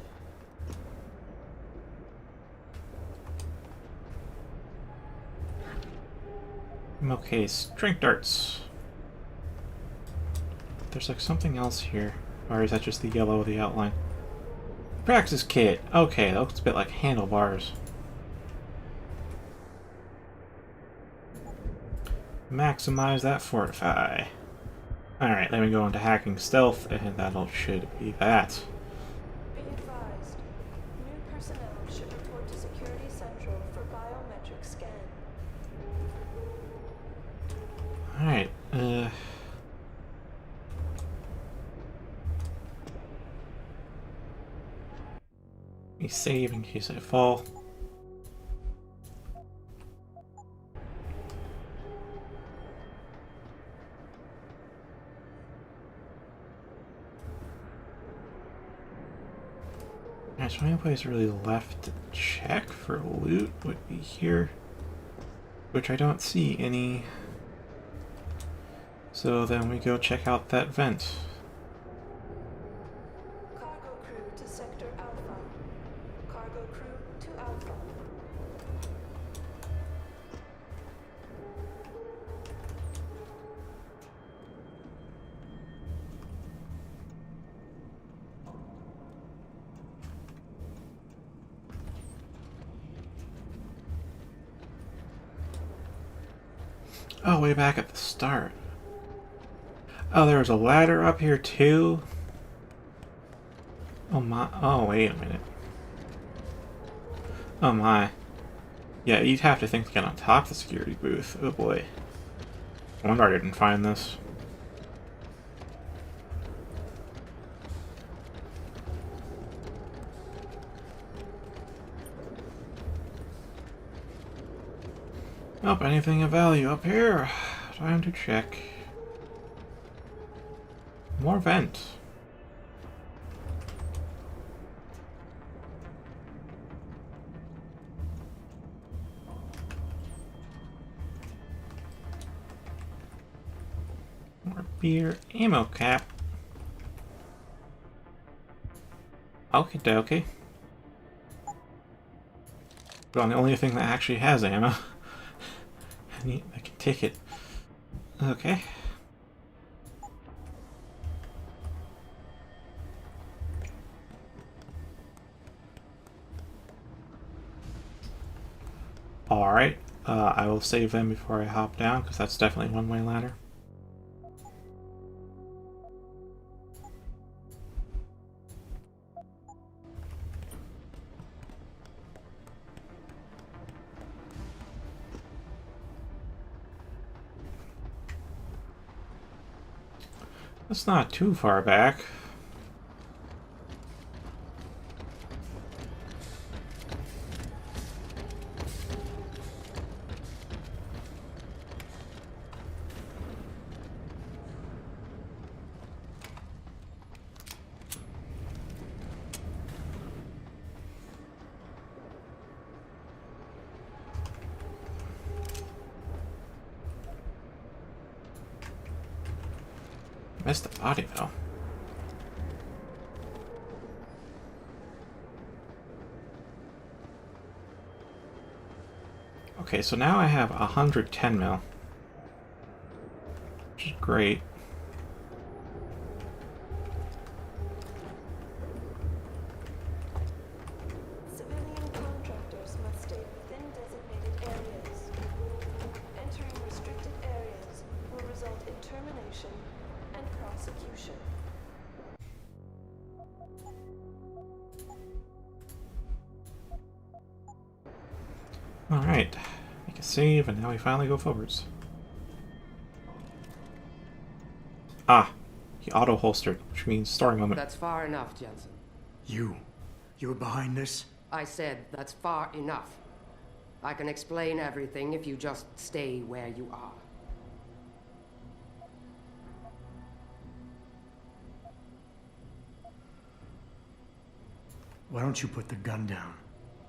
[SPEAKER 2] Okay, strength darts. There's like something else here. Or is that just the yellow of the outline? Praxis kit. Okay, that looks a bit like handlebars. Maximize that fortify. Alright, let me go into hacking stealth, and that should be that.
[SPEAKER 8] Be advised, new personnel should report to Security Central for biometric scan.
[SPEAKER 2] Alright, let me save in case I fall. Alright, so the only place really left to check for loot would be here, which I don't see any. So then we go check out that vent.
[SPEAKER 8] Cargo crew to Sector Alpha. Cargo crew to Alpha.
[SPEAKER 2] Oh, way back at the start. Oh, there was a ladder up here too? Oh my, oh wait a minute. Oh my. Yeah, you'd have to think to get on top of the security booth. Oh boy. I wonder I didn't find this. Nope, anything of value up here? Time to check. More vent. More beer. Ammo cap. Okie dokie. Well, the only thing that actually has ammo. I can take it. Okay. Alright, I will save them before I hop down, because that's definitely a one-way ladder. That's not too far back. Missed the body though. Okay, so now I have 110 mil, which is great.
[SPEAKER 8] Civilian contractors must stay within designated areas. Entering restricted areas will result in termination and prosecution.
[SPEAKER 2] Alright, make a save, and now we finally go forwards. Ah, he auto-holstered, which means story moment.
[SPEAKER 10] That's far enough, Jensen.
[SPEAKER 5] You were behind this?
[SPEAKER 10] I said that's far enough. I can explain everything if you just stay where you are.
[SPEAKER 5] Why don't you put the gun down?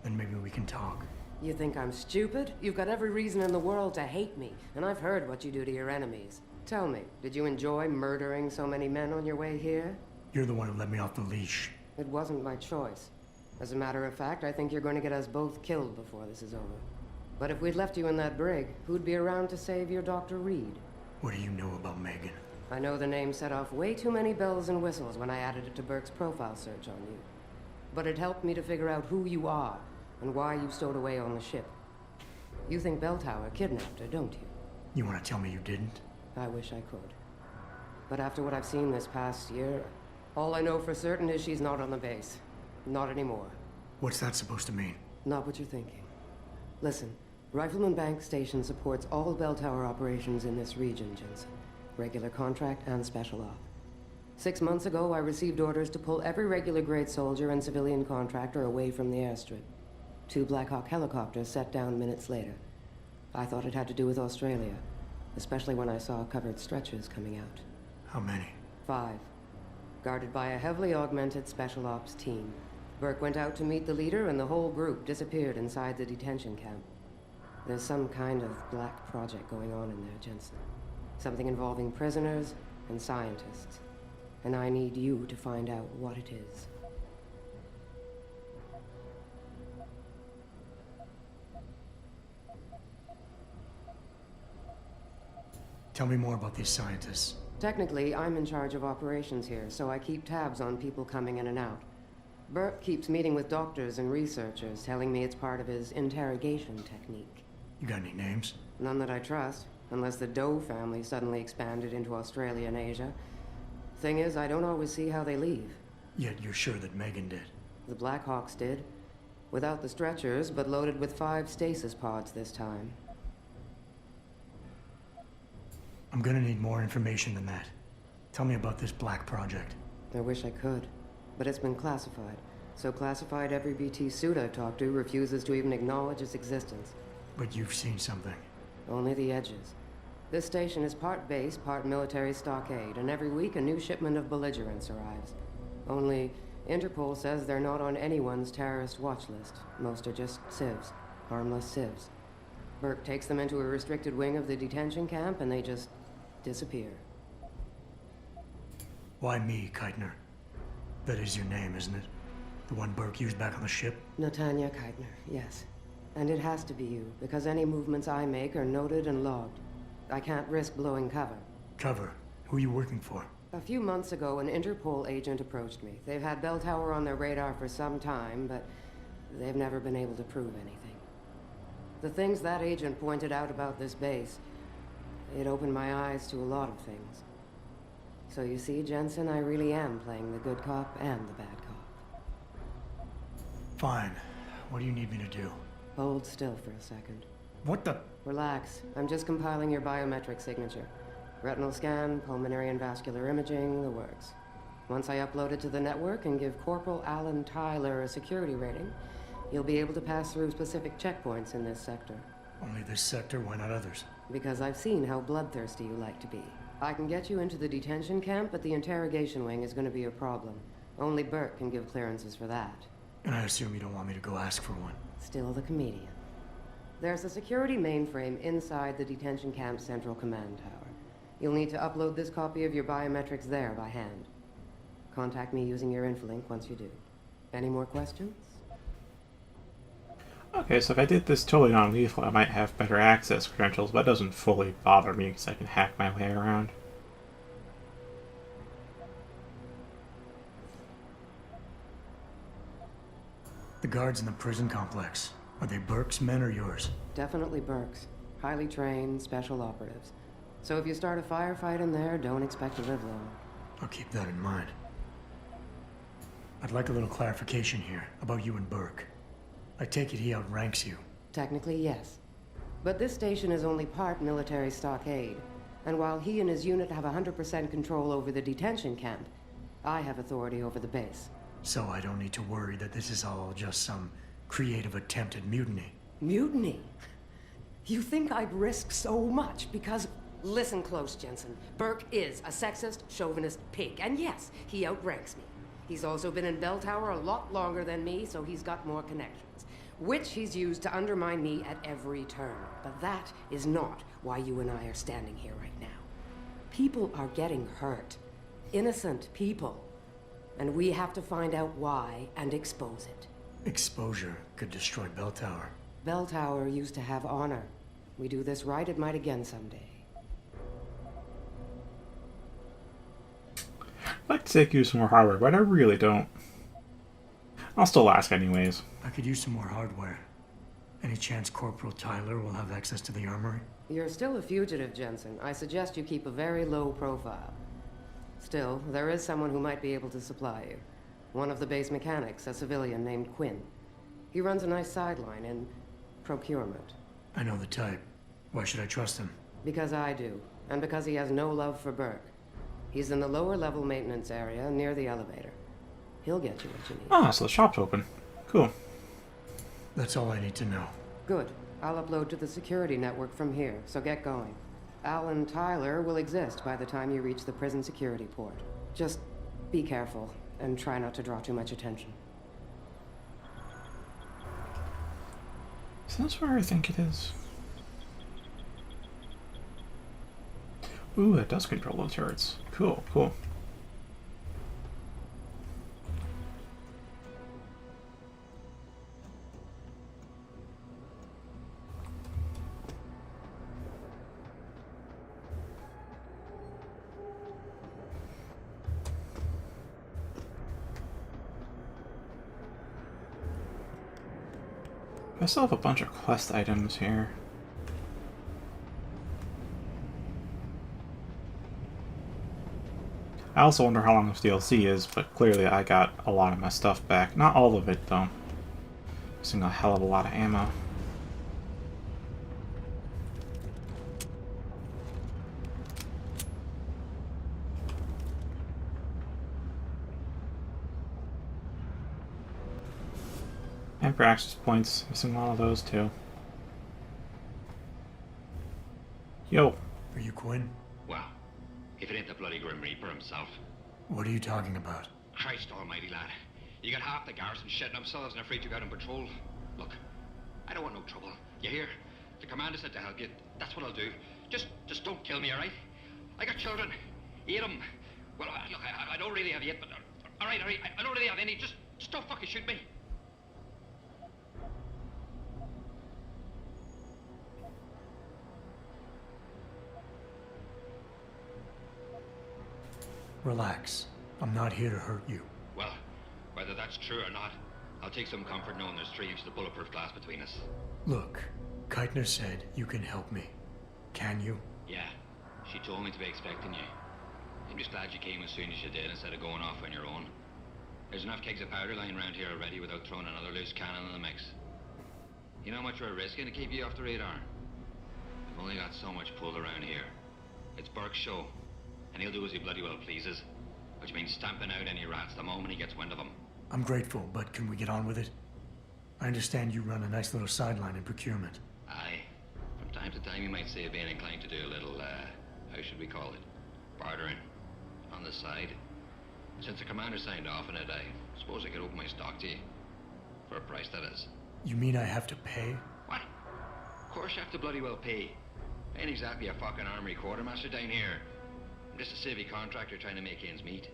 [SPEAKER 5] Then maybe we can talk.
[SPEAKER 10] You think I'm stupid? You've got every reason in the world to hate me, and I've heard what you do to your enemies. Tell me, did you enjoy murdering so many men on your way here?
[SPEAKER 5] You're the one who let me off the leash.
[SPEAKER 10] It wasn't my choice. As a matter of fact, I think you're going to get us both killed before this is over. But if we'd left you in that brig, who'd be around to save your Dr. Reed?
[SPEAKER 5] What do you know about Megan?
[SPEAKER 10] I know the name set off way too many bells and whistles when I added it to Burke's profile search on you. but it helped me to figure out who you are and why you stowed away on the ship. You think Bell Tower kidnapped her, don't you?
[SPEAKER 5] You want to tell me you didn't?
[SPEAKER 10] I wish I could. But after what I've seen this past year, all I know for certain is she's not on the base. Not anymore.
[SPEAKER 5] What's that supposed to mean?
[SPEAKER 10] Not what you're thinking. Listen, Rifleman Bank Station supports all Bell Tower operations in this region, Jensen. Regular contract and special op. 6 months ago, I received orders to pull every regular grade soldier and civilian contractor away from the airstrip. 2 Black Hawk helicopters set down minutes later. I thought it had to do with Australia, especially when I saw covered stretchers coming out.
[SPEAKER 5] How many?
[SPEAKER 10] 5. Guarded by a heavily augmented special ops team. Burke went out to meet the leader and the whole group disappeared inside the detention camp. There's some kind of black project going on in there, Jensen. Something involving prisoners and scientists. And I need you to find out what it is.
[SPEAKER 5] Tell me more about these scientists.
[SPEAKER 10] Technically, I'm in charge of operations here, so I keep tabs on people coming in and out. Burke keeps meeting with doctors and researchers, telling me it's part of his interrogation technique.
[SPEAKER 5] You got any names?
[SPEAKER 10] None that I trust, unless the Doe family suddenly expanded into Australia and Asia. Thing is, I don't always see how they leave.
[SPEAKER 5] Yet you're sure that Megan did.
[SPEAKER 10] The Blackhawks did. Without the stretchers, but loaded with 5 stasis pods this time.
[SPEAKER 5] I'm gonna need more information than that. Tell me about this black project.
[SPEAKER 10] I wish I could, but it's been classified. So classified every BT suit I've talked to refuses to even acknowledge its existence.
[SPEAKER 5] But you've seen something.
[SPEAKER 10] Only the edges. This station is part base, part military stockade, and every week a new shipment of belligerents arrives. Only, Interpol says they're not on anyone's terrorist watch list. Most are just civs. Harmless civs. Burke takes them into a restricted wing of the detention camp, and they just disappear.
[SPEAKER 5] Why me, Keitner? That is your name, isn't it? The one Burke used back on the ship?
[SPEAKER 10] Natanya Keitner, yes. And it has to be you, because any movements I make are noted and logged. I can't risk blowing cover.
[SPEAKER 5] Cover? Who are you working for?
[SPEAKER 10] A few months ago, an Interpol agent approached me. They've had Bell Tower on their radar for some time, but they've never been able to prove anything. The things that agent pointed out about this base, it opened my eyes to a lot of things. So you see, Jensen, I really am playing the good cop and the bad cop.
[SPEAKER 5] Fine. What do you need me to do?
[SPEAKER 10] Hold still for a second.
[SPEAKER 5] What the?
[SPEAKER 10] Relax. I'm just compiling your biometric signature. Retinal scan, pulmonary and vascular imaging, the works. Once I upload it to the network and give Corporal Alan Tyler a security rating, you'll be able to pass through specific checkpoints in this sector.
[SPEAKER 5] Only this sector, why not others?
[SPEAKER 10] Because I've seen how bloodthirsty you like to be. I can get you into the detention camp, but the interrogation wing is going to be a problem. Only Burke can give clearances for that.
[SPEAKER 5] And I assume you don't want me to go ask for one.
[SPEAKER 10] Still the comedian. There's a security mainframe inside the detention camp's central command tower. You'll need to upload this copy of your biometrics there by hand. Contact me using your infolink once you do. Any more questions?
[SPEAKER 2] Okay, so if I did this totally non-lethal, I might have better access credentials, but that doesn't fully bother me because I can hack my way around.
[SPEAKER 5] The guards in the prison complex, are they Burke's men or yours?
[SPEAKER 10] Definitely Burke's. Highly trained, special operatives. So if you start a firefight in there, don't expect to live long.
[SPEAKER 5] I'll keep that in mind. I'd like a little clarification here about you and Burke. I take it he outranks you.
[SPEAKER 10] Technically, yes. But this station is only part military stockade. And while he and his unit have 100% control over the detention camp, I have authority over the base.
[SPEAKER 5] So I don't need to worry that this is all just some creative attempt at mutiny.
[SPEAKER 10] Mutiny? You think I'd risk so much because... Listen close, Jensen. Burke is a sexist, chauvinist pig. And yes, he outranks me. He's also been in Bell Tower a lot longer than me, so he's got more connections. Which he's used to undermine me at every turn. But that is not why you and I are standing here right now. People are getting hurt. Innocent people. And we have to find out why and expose it.
[SPEAKER 5] Exposure could destroy Bell Tower.
[SPEAKER 10] Bell Tower used to have honor. We do this right, it might again someday.
[SPEAKER 2] I'd like to take you some more hardware, but I really don't. I'll still ask anyways.
[SPEAKER 5] I could use some more hardware. Any chance Corporal Tyler will have access to the armory?
[SPEAKER 10] You're still a fugitive, Jensen. I suggest you keep a very low profile. Still, there is someone who might be able to supply you. One of the base mechanics, a civilian named Quinn. He runs a nice sideline in procurement.
[SPEAKER 5] I know the type. Why should I trust him?
[SPEAKER 10] Because I do, and because he has no love for Burke. He's in the lower level maintenance area near the elevator. He'll get you what you need.
[SPEAKER 2] Ah, so the shop's open. Cool.
[SPEAKER 5] That's all I need to know.
[SPEAKER 10] Good. I'll upload to the security network from here, so get going. Al and Tyler will exist by the time you reach the prison security port. Just be careful, and try not to draw too much attention.
[SPEAKER 2] Is this where I think it is? Ooh, it does control those turrets. Cool, cool. I still have a bunch of quest items here. I also wonder how long this DLC is, but clearly I got a lot of my stuff back. Not all of it, though. Missing a hell of a lot of ammo. And for access points, missing one of those too. Yo.
[SPEAKER 5] Are you Quinn?
[SPEAKER 11] Well, if it ain't the bloody Grim Reaper himself.
[SPEAKER 5] What are you talking about?
[SPEAKER 11] Christ almighty, lad. You got half the garrison shitting themselves and afraid you got on patrol. Look, I don't want no trouble. You hear? The commander said to help you. That's what I'll do. Just don't kill me, alright? I got children. 8 of them. Well, look, I don't really have 8, but... Alright, I don't really have any. Just don't fucking shoot me.
[SPEAKER 5] Relax. I'm not here to hurt you.
[SPEAKER 11] Well, whether that's true or not, I'll take some comfort knowing there's 3 inches of bulletproof glass between us.
[SPEAKER 5] Look, Keitner said you can help me. Can you?
[SPEAKER 11] Yeah, she told me to be expecting you. I'm just glad you came as soon as you did instead of going off on your own. There's enough kegs of powder lying around here already without throwing another loose cannon in the mix. You know how much we're risking to keep you off the radar? We've only got so much pull around here. It's Burke's show, and he'll do as he bloody well pleases. Which means stamping out any rats the moment he gets wind of them.
[SPEAKER 5] I'm grateful, but can we get on with it? I understand you run a nice little sideline in procurement.
[SPEAKER 11] Aye. From time to time you might say being inclined to do a little, how should we call it? Bartering. On the side. Since the commander signed off on it, I suppose I could open my stock to you. For a price, that is.
[SPEAKER 5] You mean I have to pay?
[SPEAKER 11] What? Of course you have to bloody well pay. I ain't exactly a fucking armory quartermaster down here. I'm just a civvy contractor trying to make ends meet.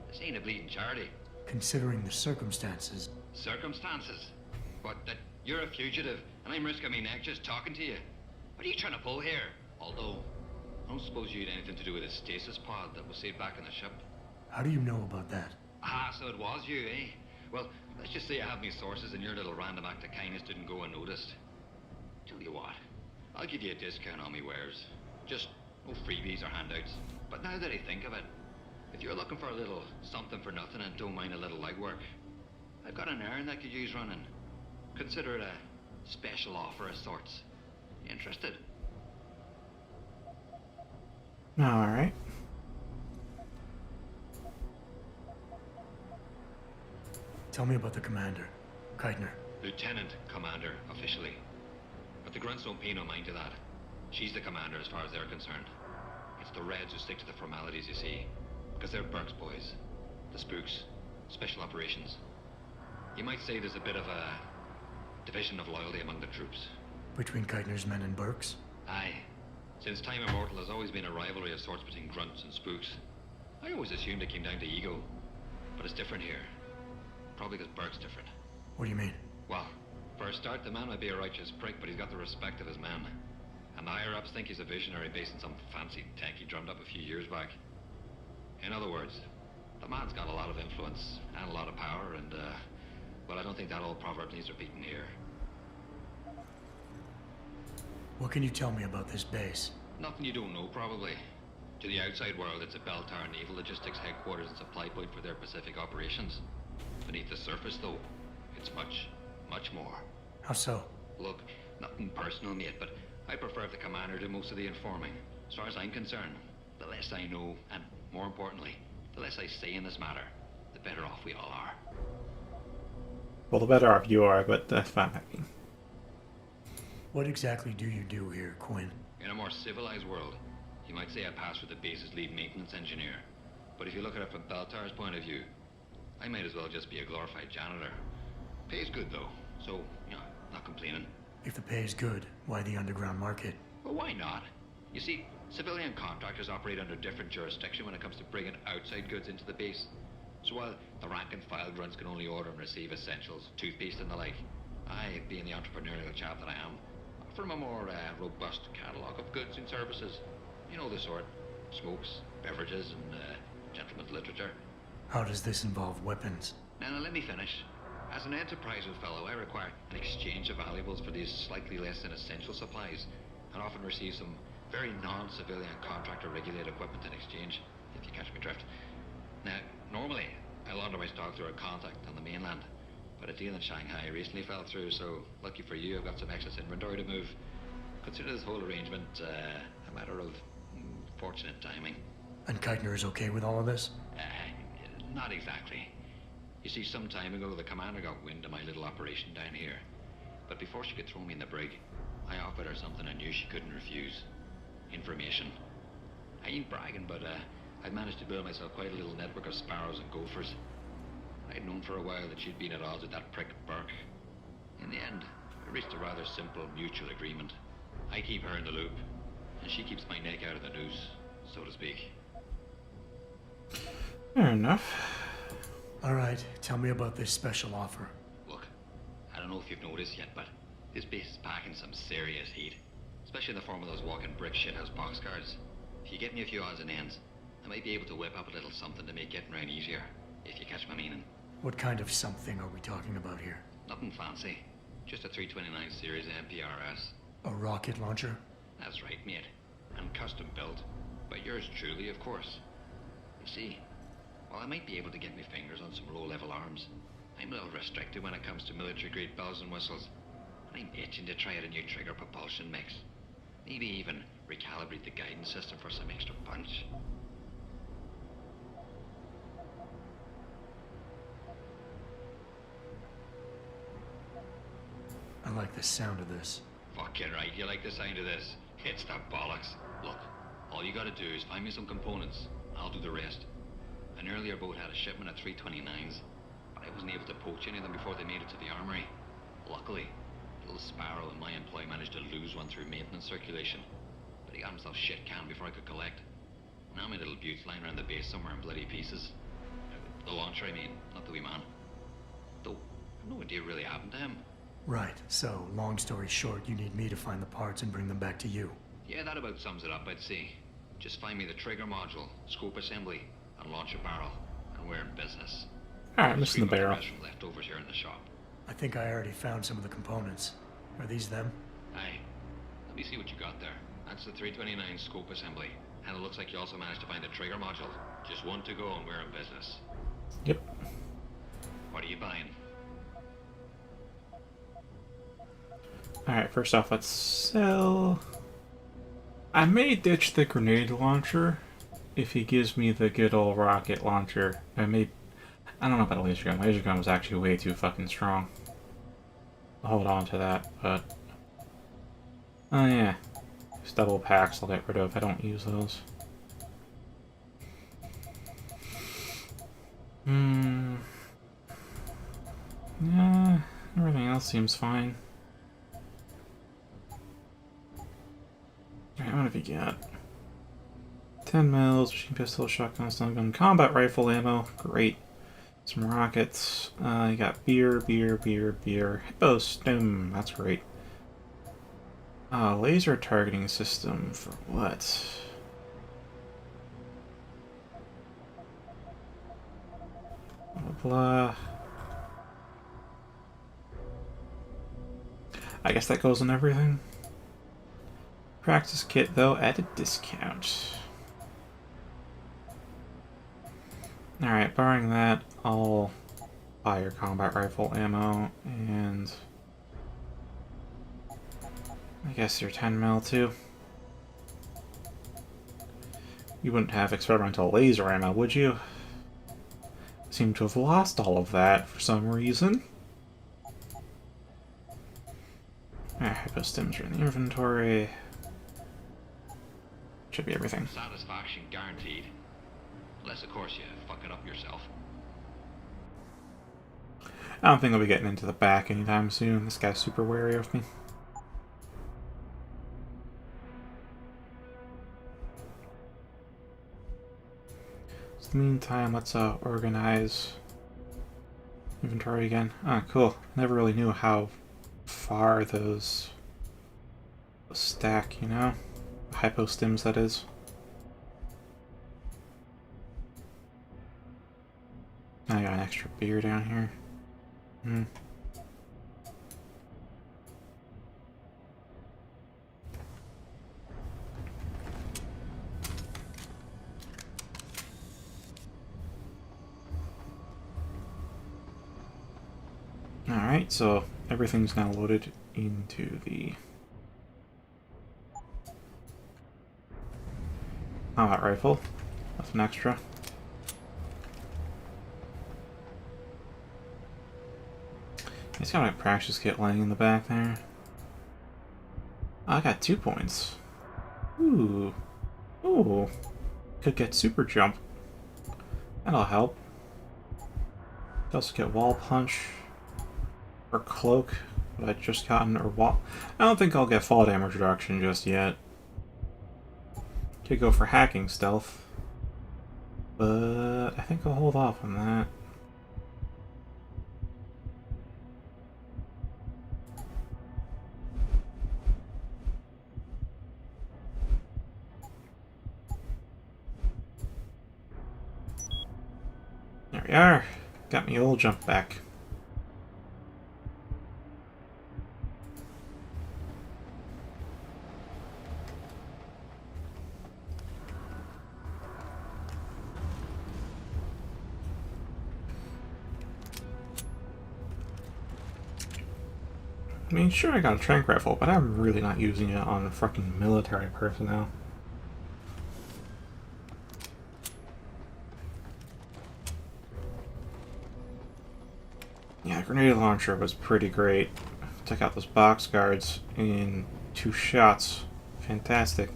[SPEAKER 11] This ain't a bleeding charity.
[SPEAKER 5] Considering the circumstances.
[SPEAKER 11] Circumstances? What, that you're a fugitive and I'm risking my neck just talking to you? What are you trying to pull here? Although, I don't suppose you had anything to do with the stasis pod that was saved back in the ship.
[SPEAKER 5] How do you know about that?
[SPEAKER 11] Ah, so it was you, eh? Well, let's just say I have me sources and your little random act of kindness didn't go unnoticed. Tell you what, I'll give you a discount on me wares. Just no freebies or handouts. But now that I think of it, if you're looking for a little something for nothing and don't mind a little legwork, I've got an errand that could use running. Consider it a special offer of sorts. Interested?
[SPEAKER 2] Alright.
[SPEAKER 5] Tell me about the commander, Keitner.
[SPEAKER 11] Lieutenant Commander, officially. But the grunts don't pay no mind to that. She's the commander as far as they're concerned. It's the Reds who stick to the formalities, you see. Because they're Burke's boys. The spooks. Special operations. You might say there's a bit of a division of loyalty among the troops.
[SPEAKER 5] Between Keitner's men and Burke's?
[SPEAKER 11] Aye. Since time immortal, there's always been a rivalry of sorts between grunts and spooks. I always assumed it came down to ego. But it's different here. Probably because Burke's different.
[SPEAKER 5] What do you mean?
[SPEAKER 11] Well, for a start, the man might be a righteous prick, but he's got the respect of his men. And the higher-ups think he's a visionary based on some fancy tech he drummed up a few years back. In other words, the man's got a lot of influence and a lot of power, and Well, I don't think that old proverb needs repeating here.
[SPEAKER 5] What can you tell me about this base?
[SPEAKER 11] Nothing you don't know, probably. To the outside world, it's a Beltar naval logistics headquarters and supply point for their Pacific operations. Beneath the surface, though, it's much, much more.
[SPEAKER 5] How so?
[SPEAKER 11] Look, nothing personal, mate, but I prefer if the commander do most of the informing. As far as I'm concerned, the less I know, and more importantly, the less I say in this matter, the better off we all are.
[SPEAKER 2] Well, the better off you are, but that's fine.
[SPEAKER 5] What exactly do you do here, Quinn?
[SPEAKER 11] In a more civilized world, you might say I pass for the base's lead maintenance engineer. But if you look at it from Beltar's point of view, I might as well just be a glorified janitor. Pays good, though, so, you know, not complaining.
[SPEAKER 5] If the pay is good, why the underground market?
[SPEAKER 11] Well, why not? You see, civilian contractors operate under different jurisdiction when it comes to bringing outside goods into the base. So while the rank and file grunts can only order and receive essentials, toothpaste and the like, I, being the entrepreneurial chap that I am, offer them a more robust catalogue of goods and services. You know the sort. Smokes, beverages, and gentleman's literature.
[SPEAKER 5] How does this involve weapons?
[SPEAKER 11] Now, let me finish. As an enterprising fellow, I require an exchange of valuables for these slightly less than essential supplies, and often receive some very non-civilian contractor-regulated equipment in exchange, if you catch my drift. Now, normally, I launder my stock through a contact on the mainland, but a deal in Shanghai recently fell through, so lucky for you, I've got some excess inventory to move. Consider this whole arrangement a matter of fortunate timing.
[SPEAKER 5] And Keitner is okay with all of this?
[SPEAKER 11] Not exactly. You see, some time ago, the commander got wind of my little operation down here. But before she could throw me in the brig, I offered her something I knew she couldn't refuse. Information. I ain't bragging, but I've managed to build myself quite a little network of sparrows and gophers. I'd known for a while that she'd been at odds with that prick Burke. In the end, we reached a rather simple mutual agreement. I keep her in the loop, and she keeps my neck out of the noose, so to speak.
[SPEAKER 2] Fair enough.
[SPEAKER 5] All right, tell me about this special offer.
[SPEAKER 11] Look, I don't know if you've noticed yet, but this base is packing some serious heat. Especially in the form of those walking brick shithouse boxcars. If you get me a few odds and ends, I might be able to whip up a little something to make getting around easier, if you catch my meaning.
[SPEAKER 5] What kind of something are we talking about here?
[SPEAKER 11] Nothing fancy. Just a 329 series MPRS.
[SPEAKER 5] A rocket launcher?
[SPEAKER 11] That's right, mate. And custom built. By yours truly, of course. You see, while I might be able to get my fingers on some low-level arms, I'm a little restricted when it comes to military-grade bells and whistles. And I'm itching to try out a new trigger propulsion mix. Maybe even recalibrate the guidance system for some extra punch.
[SPEAKER 5] I like the sound of this.
[SPEAKER 11] Fucking right, you like the sound of this. It's the bollocks. Look, all you gotta do is find me some components. I'll do the rest. An earlier boat had a shipment of 329s, but I wasn't able to poach any of them before they made it to the armory. Luckily, little Sparrow in my employ managed to lose one through maintenance circulation, but he got himself shit canned before I could collect. Now my little bute's lying around the base somewhere in bloody pieces. The launcher, I mean, not the wee man. Though, I've no idea what really happened to him.
[SPEAKER 5] Right, so, long story short, you need me to find the parts and bring them back to you.
[SPEAKER 11] Yeah, that about sums it up, I'd say. Just find me the trigger module, scope assembly, and launch a barrel, and we're in business.
[SPEAKER 2] Alright, missing the barrel.
[SPEAKER 11] From leftovers here in the shop.
[SPEAKER 5] I think I already found some of the components. Are these them?
[SPEAKER 11] Aye. Let me see what you got there. That's the 329 scope assembly. And it looks like you also managed to find the trigger module. Just one to go and we're in business.
[SPEAKER 2] Yep.
[SPEAKER 11] What are you buying?
[SPEAKER 2] Alright, first off, let's sell... I may ditch the grenade launcher if he gives me the good old rocket launcher. I don't know about a laser gun. Laser gun was actually way too fucking strong. I'll hold on to that, but... Oh yeah. These double packs I'll get rid of. I don't use those. Yeah, everything else seems fine. Alright, what have you got? 10 mils, machine pistol, shotgun, stun gun, combat rifle ammo. Great. Some rockets. You got beer. Hippo stem. That's great. Laser targeting system for what? Blah blah. I guess that goes on everything. Practice kit, though, at a discount. Alright, barring that, I'll buy your combat rifle ammo, and I guess your 10 mil too. You wouldn't have experimental laser ammo, would you? Seem to have lost all of that for some reason. Hypo stims are in the inventory. Should be everything.
[SPEAKER 11] Satisfaction guaranteed. Unless, of course, you fuck it up yourself.
[SPEAKER 2] I don't think I'll be getting into the back anytime soon. This guy's super wary of me. So in the meantime, let's organize inventory again. Ah, cool. Never really knew how far those stack, you know? Hypo stims, that is. I got an extra beer down here. Alright, so everything's now loaded into the combat rifle. That's an extra. He's got a practice kit laying in the back there. Oh, I got 2 points. Ooh. Ooh. Could get super jump. That'll help. Could also get wall punch. Or cloak. What I just gotten. Or wall. I don't think I'll get fall damage reduction just yet. Could go for hacking stealth. But I think I'll hold off on that. There we are. Got me old jump back. I mean, sure, I got a tranq rifle, but I'm really not using it on fucking military personnel. Yeah, the grenade launcher was pretty great. Took out those box guards in 2 shots. Fantastic.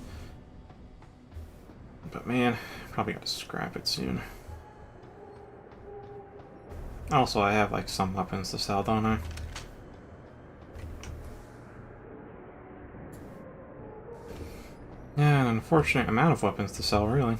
[SPEAKER 2] But man, probably gotta scrap it soon. Also, I have like some weapons to sell, don't I? Yeah, an unfortunate amount of weapons to sell, really.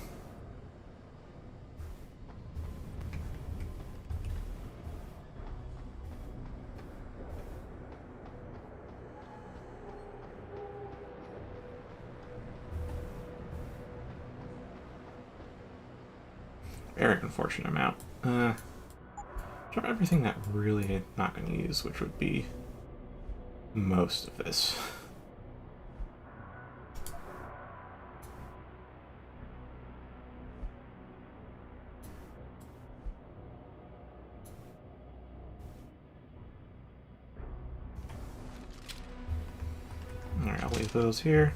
[SPEAKER 2] Very unfortunate amount. Try everything that really not going to use, which would be most of this. Alright, I'll leave those here.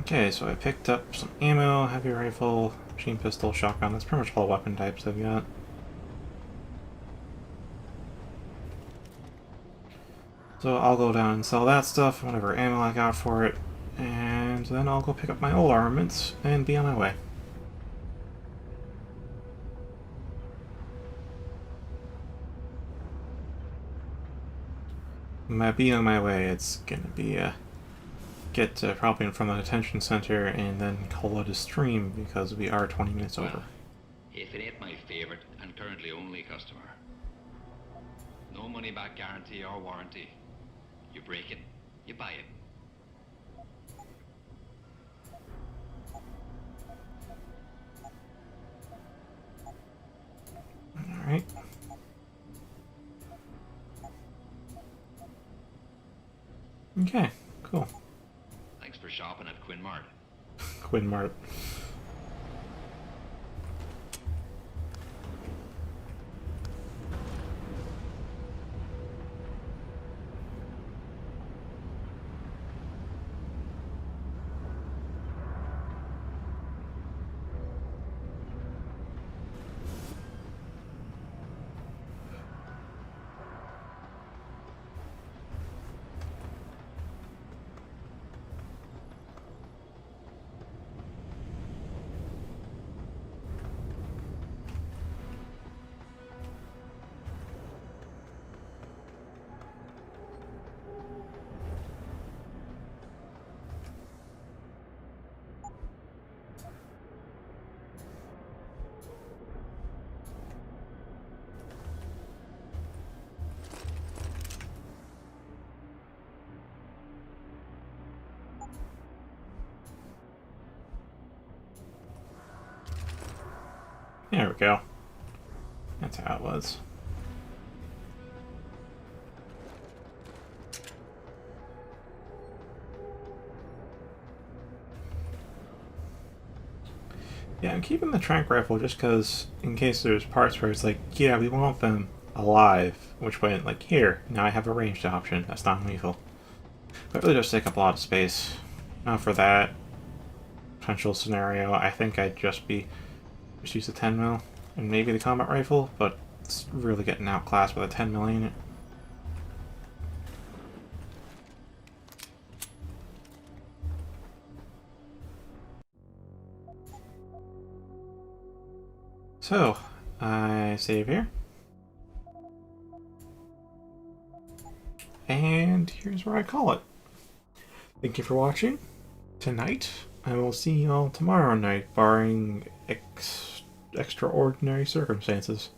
[SPEAKER 2] Okay, so I picked up some ammo, heavy rifle, machine pistol, shotgun. That's pretty much all the weapon types I've got. So I'll go down and sell that stuff, whatever ammo I got for it, and then I'll go pick up my old armaments and be on my way. By being on my way, it's gonna be get probably in front of the detention center and then call it a stream because we are 20 minutes over.
[SPEAKER 11] If it ain't my favorite and currently only customer. No money back guarantee or warranty. You break it, you buy it.
[SPEAKER 2] Alright. Okay, cool.
[SPEAKER 11] Thanks for shopping at Quinn Mart.
[SPEAKER 2] Quinn Mart. There we go. That's how it was. Yeah, I'm keeping the trank rifle just because, in case there's parts where it's like, yeah, we want them alive, which went like, here, now I have a ranged option, that's not lethal. But it really does take up a lot of space. Now for that potential scenario, I think I'd just use the 10 mil and maybe the combat rifle, but it's really getting outclassed with a 10 mil unit. So, I save here. And here's where I call it. Thank you for watching tonight. I will see you all tomorrow night, barring extraordinary circumstances.